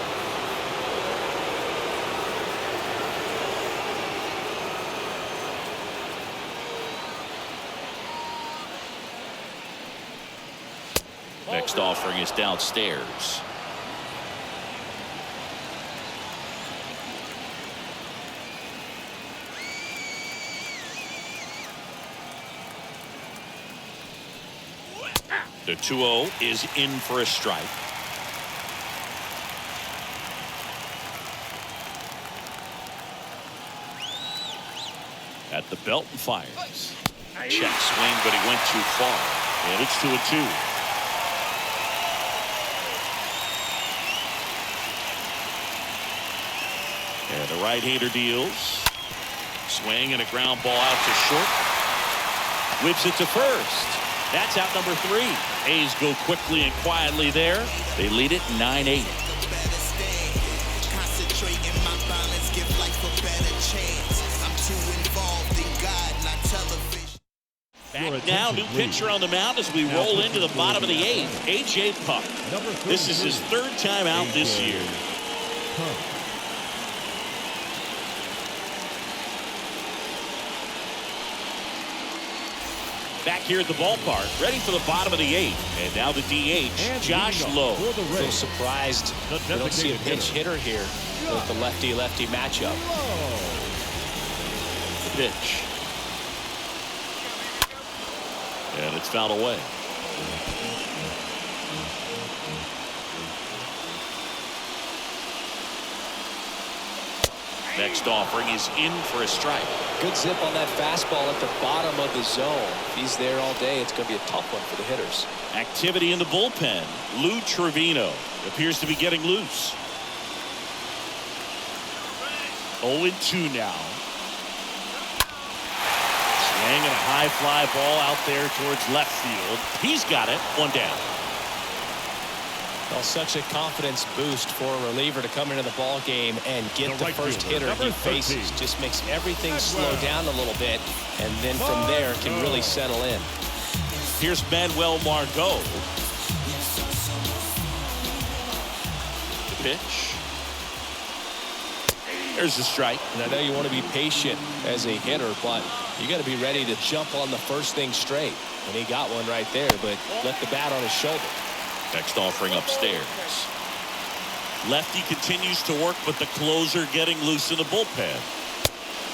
Next offering is downstairs. The 2-0 is in for a strike. At the belt and fires. Check swing, but he went too far. And it's 2-2. And the right-hander deals. Swing and a ground ball out to short. Whips it to first. That's out number 3. A's go quickly and quietly there. They lead it 9-8. Back now, new pitcher on the mound as we roll into the bottom of the 8th. A.J. Puck. This is his 3rd time out this year. Back here at the ballpark, ready for the bottom of the 8th. And now the DH, Josh Lowe. A little surprised we don't see a pinch hitter here with the lefty-lefty matchup. The pitch. And it's fouled away. Next offering is in for a strike. Good zip on that fastball at the bottom of the zone. If he's there all day, it's going to be a tough one for the hitters. Activity in the bullpen. Lou Trevino appears to be getting loose. 0-2 now. Swing and a high fly ball out there towards left field. He's got it. 1 down. Well, such a confidence boost for a reliever to come into the ball game and get the first hitter he faces. Just makes everything slow down a little bit, and then from there can really settle in. Here's Manuel Margot. The pitch. There's the strike. And I know you want to be patient as a hitter, but you got to be ready to jump on the first thing straight. And he got one right there, but left the bat on his shoulder. Next offering upstairs. Lefty continues to work, but the closer getting loose in the bullpen.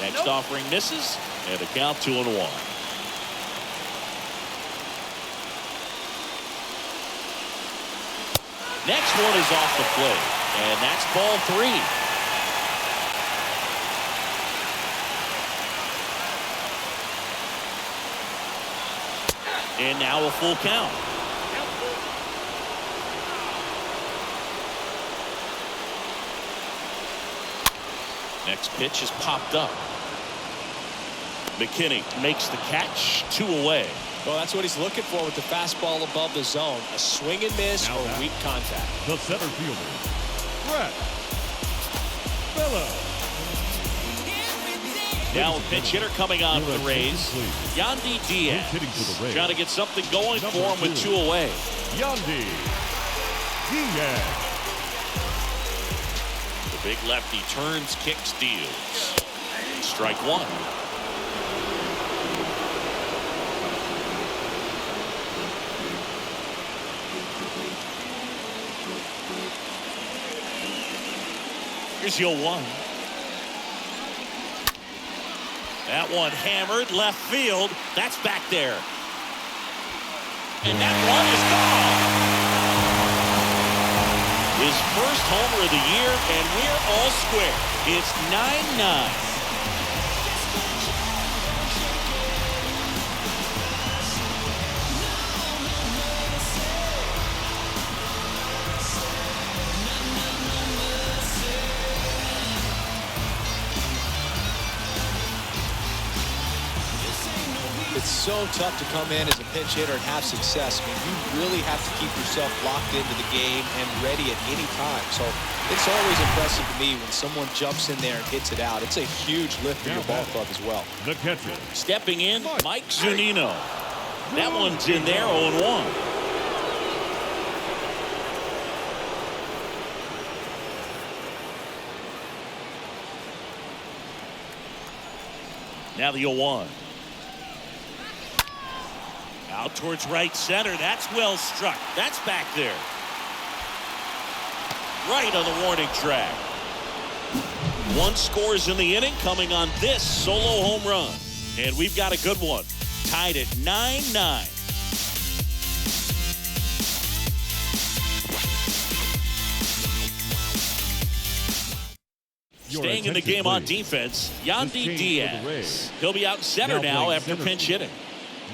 Next offering misses, and a count 2-1. Next one is off the plate, and that's ball 3. And now a full count. Next pitch is popped up. McKinney makes the catch. 2 away. Well, that's what he's looking for with the fastball above the zone. A swing and miss or weak contact. The center fielder, Brett Miller. Now a pinch hitter coming on for the Rays. Yandy Diaz. Trying to get something going for him with 2 away. Yandy Diaz. The big lefty turns, kicks, deals. Strike 1. Here's your 1. That one hammered left field. That's back there. And that one is gone. His first homer of the year, and we're all square. It's 9-9. It's so tough to come in as a pinch hitter and have success. I mean, you really have to keep yourself locked into the game and ready at any time. So it's always impressive to me when someone jumps in there and hits it out. It's a huge lift for your ball club as well. The catcher. Stepping in, Mike Zunino. That one's in there, 0-1. Now the 0-1. Out towards right center. That's well struck. That's back there. Right on the warning track. One scores in the inning coming on this solo home run. And we've got a good one. Tied at 9-9. Staying in the game on defense, Yandy Diaz. He'll be out center now after pinch hitting.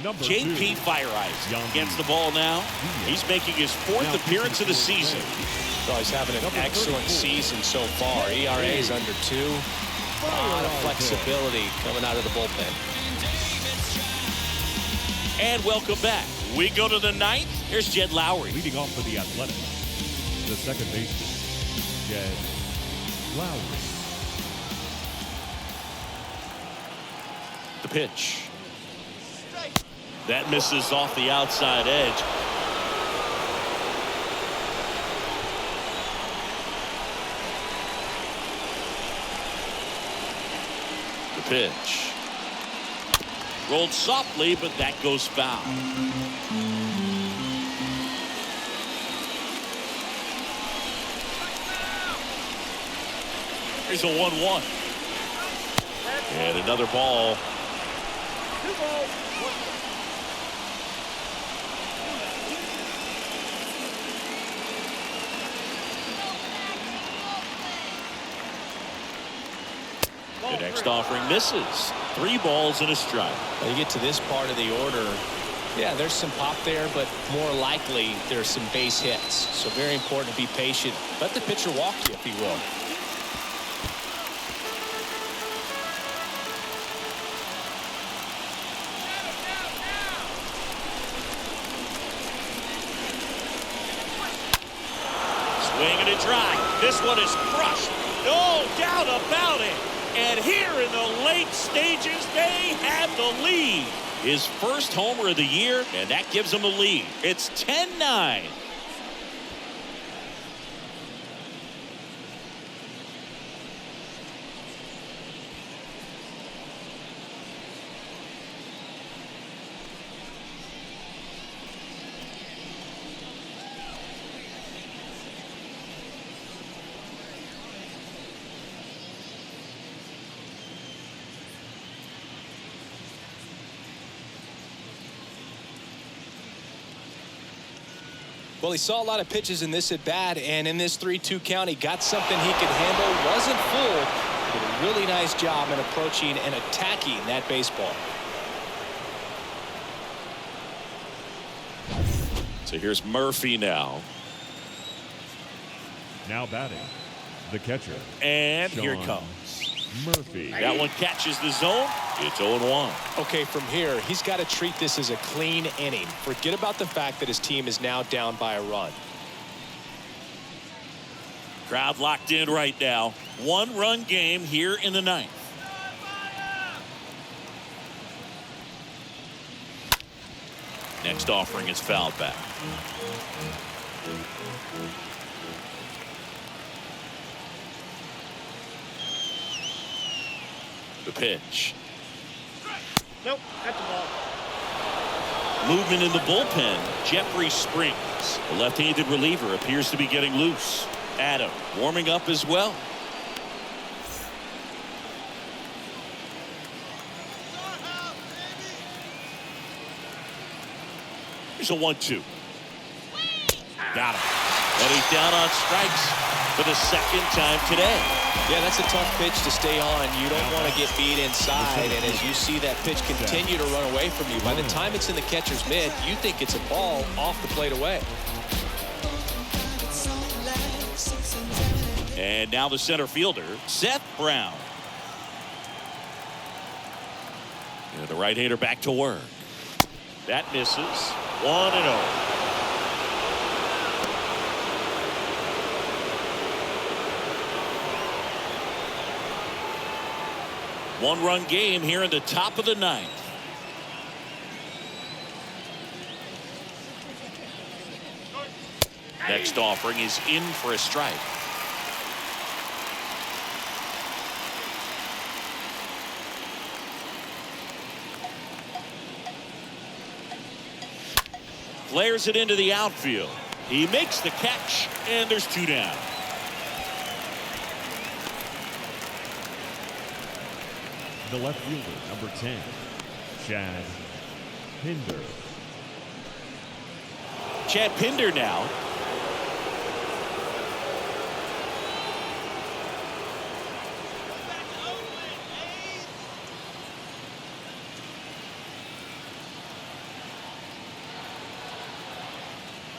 JP Fire Ice gets the ball now. He's making his 4th appearance of the season. Well, he's having an excellent season so far. ERA is under 2. A lot of flexibility coming out of the bullpen. And welcome back. We go to the 9th. Here's Jed Lowry. Leading off for the Athletics, the second baseman, Jed Lowry. The pitch. That misses off the outside edge. The pitch. Rolled softly, but that goes foul. Here's a 1-1. And another ball. 2 balls. The next offering misses. 3 balls and a strike. When you get to this part of the order, yeah, there's some pop there, but more likely there's some base hits. So very important to be patient. Let the pitcher walk you, if he will. Swing and a drive. This one is crushed. No doubt about it. And here in the late stages, they have the lead. His first homer of the year, and that gives him a lead. It's 10-9. Well, he saw a lot of pitches in this at-bat, and in this 3-2 count, he got something he could handle. Wasn't full. Did a really nice job in approaching and attacking that baseball. So here's Murphy now. Now batting, the catcher. And here it Sean comes. Murphy. That one catches the zone. It's 0-1. Okay, from here, he's got to treat this as a clean inning. Forget about the fact that his team is now down by a run. Crowd locked in right now. 1-run game here in the 9th. Next offering is fouled back. The pitch. Nope, that's a ball. Movement in the bullpen. Jeffrey Springs, the left-handed reliever, appears to be getting loose. Adam warming up as well. Here's a 1-2. Got him. And he's down on strikes for the 2nd time today. Yeah, that's a tough pitch to stay on. You don't want to get beat inside, and as you see that pitch continue to run away from you, by the time it's in the catcher's mitt, you think it's a ball off the plate away. And now the center fielder, Seth Brown. And the right-hander back to work. That misses. 1-0. One-run game here in the top of the 9th. Next offering is in for a strike. Flares it into the outfield. He makes the catch, and there's 2 down. The left fielder, number 10, Chad Pinder. Chad Pinder now.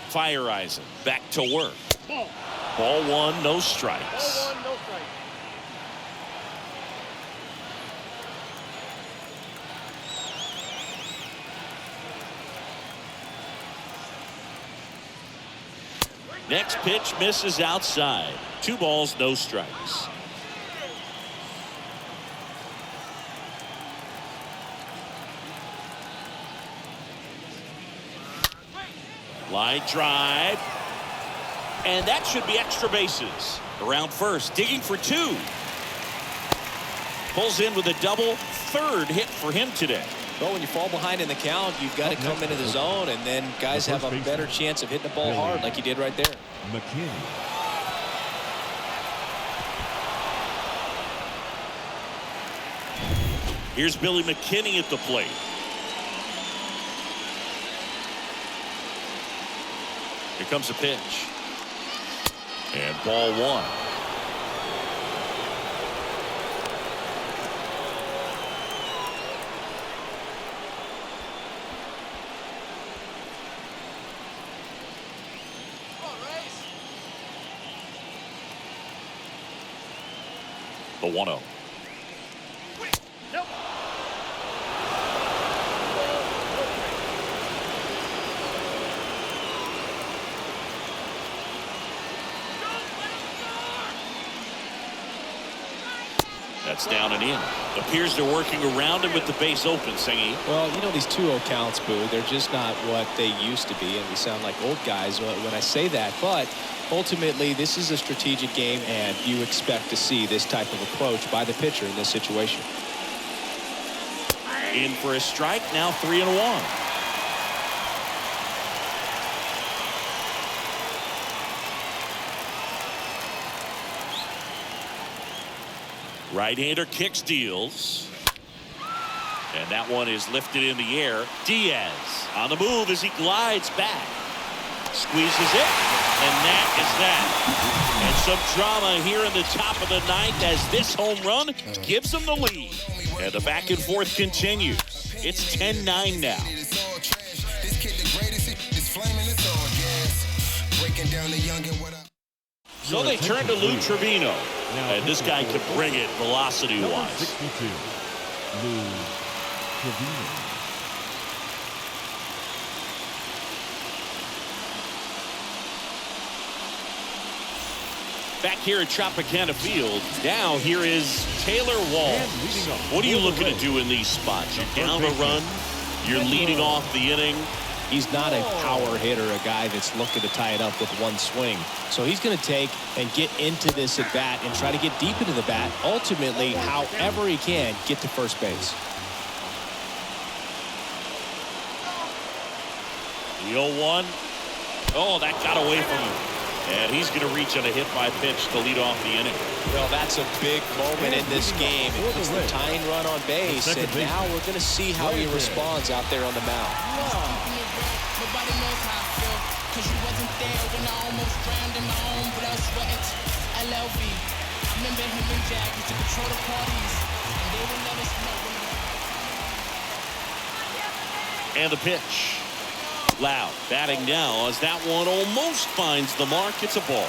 Fire Eisen back to work. Ball 1, no strikes. Ball 1, no strikes. Next pitch misses outside. 2 balls, no strikes. Line drive. And that should be extra bases. Around first, digging for 2. Pulls in with a double. 3rd hit for him today. Well, when you fall behind in the count, you've got to come into the zone, and then guys have a better chance of hitting the ball hard like he did right there. McKinney. Here's Billy McKinney at the plate. Here comes a pitch. And ball 1. The 1-0. Nope. That's down and in. Appears they're working around him with the base open, Singy. Well, you know, these 2-0 counts, Boo, they're just not what they used to be, and we sound like old guys when I say that. But ultimately, this is a strategic game, and you expect to see this type of approach by the pitcher in this situation. In for a strike, now 3-1. Right-hander kicks, deals. And that one is lifted in the air. Diaz on the move as he glides back. Squeezes it, and that is that. And some drama here in the top of the 9th as this home run gives them the lead. And the back and forth continues. It's 10-9 now. So they turn to Lou Trevino. And this guy could bring it velocity-wise. 62, Lou Trevino. Back here at Tropicana Field, now here is Taylor Walls. What are you looking to do in these spots? You're down a run, you're leading off the inning. He's not a power hitter, a guy that's looking to tie it up with one swing. So he's going to take and get into this at bat and try to get deep into the bat. Ultimately, however he can, get to first base. The 0-1. Oh, that got away from him. And he's going to reach on a hit by pitch to lead off the inning. Well, that's a big moment in this game. It puts the tying run on base, and now we're going to see how he responds out there on the mound. Nobody knows how I feel, cause you wasn't there when I almost drowned in my own blood, sweat, LLB. I remember him and Jack used to control the parties, and they would let us know when. And the pitch. Loud batting now as that one almost finds the mark. It's a ball.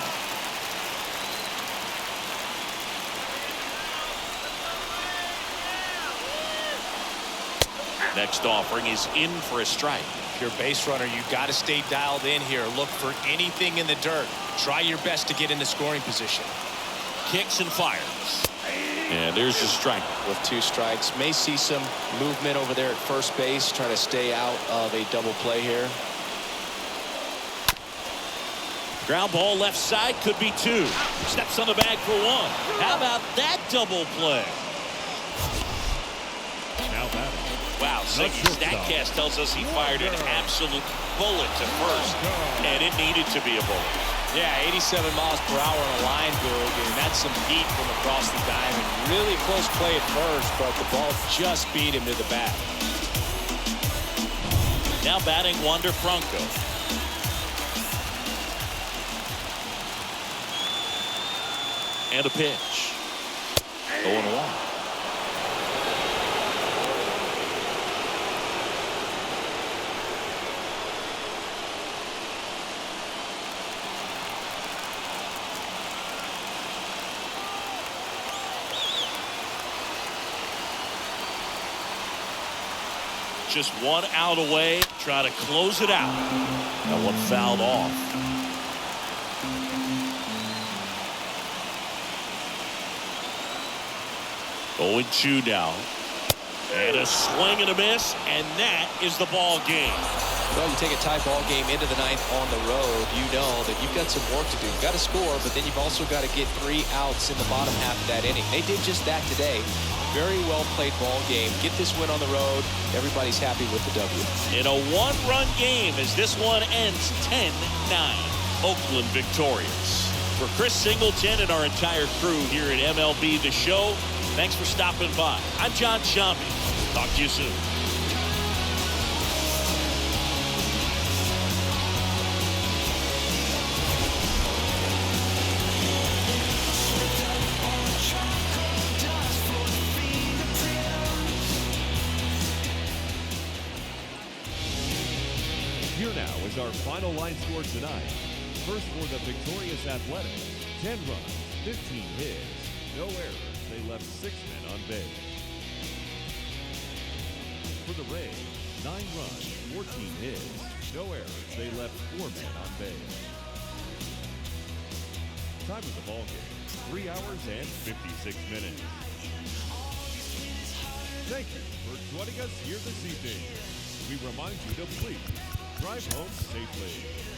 Next offering is in for a strike. If you're a base runner, you got to stay dialed in here. Look for anything in the dirt. Try your best to get into scoring position. Kicks and fires. And there's the strike. With 2 strikes, may see some movement over there at first base, trying to stay out of a double play here. Ground ball left side, could be 2. Steps on the bag for 1. How about that double play? Now batting. Wow, passing. StatCast tells us he fired an absolute bullet to first, and it needed to be a bullet. Yeah, 87 miles per hour on a line, Boog, and that's some heat from across the diamond. Really close play at first, but the ball just beat him to the bat. Now batting Wander Franco. And a pitch. 0-1. Just one out away, try to close it out. That one fouled off. Going 2 now. And a swing and a miss, and that is the ball game. Well, you take a tie ball game into the 9th on the road, you know that you've got some work to do. You've got to score, but then you've also got to get 3 outs in the bottom half of that inning. They did just that today. Very well played ball game. Get this win on the road. Everybody's happy with the W. In a 1-run game as this one ends 10-9. Oakland victorious. For Chris Singleton and our entire crew here at MLB The Show, thanks for stopping by. I'm John Shambi. Talk to you soon. Here now is our final line score tonight. First for the victorious Athletics, 10 runs, 15 hits, no errors. They left 6 men on base. For the Rays, 9 runs, 14 hits, no errors. They left 4 men on base. Time of the ball game, 3 hours and 56 minutes. Thank you for joining us here this evening. We remind you to please drive home safely.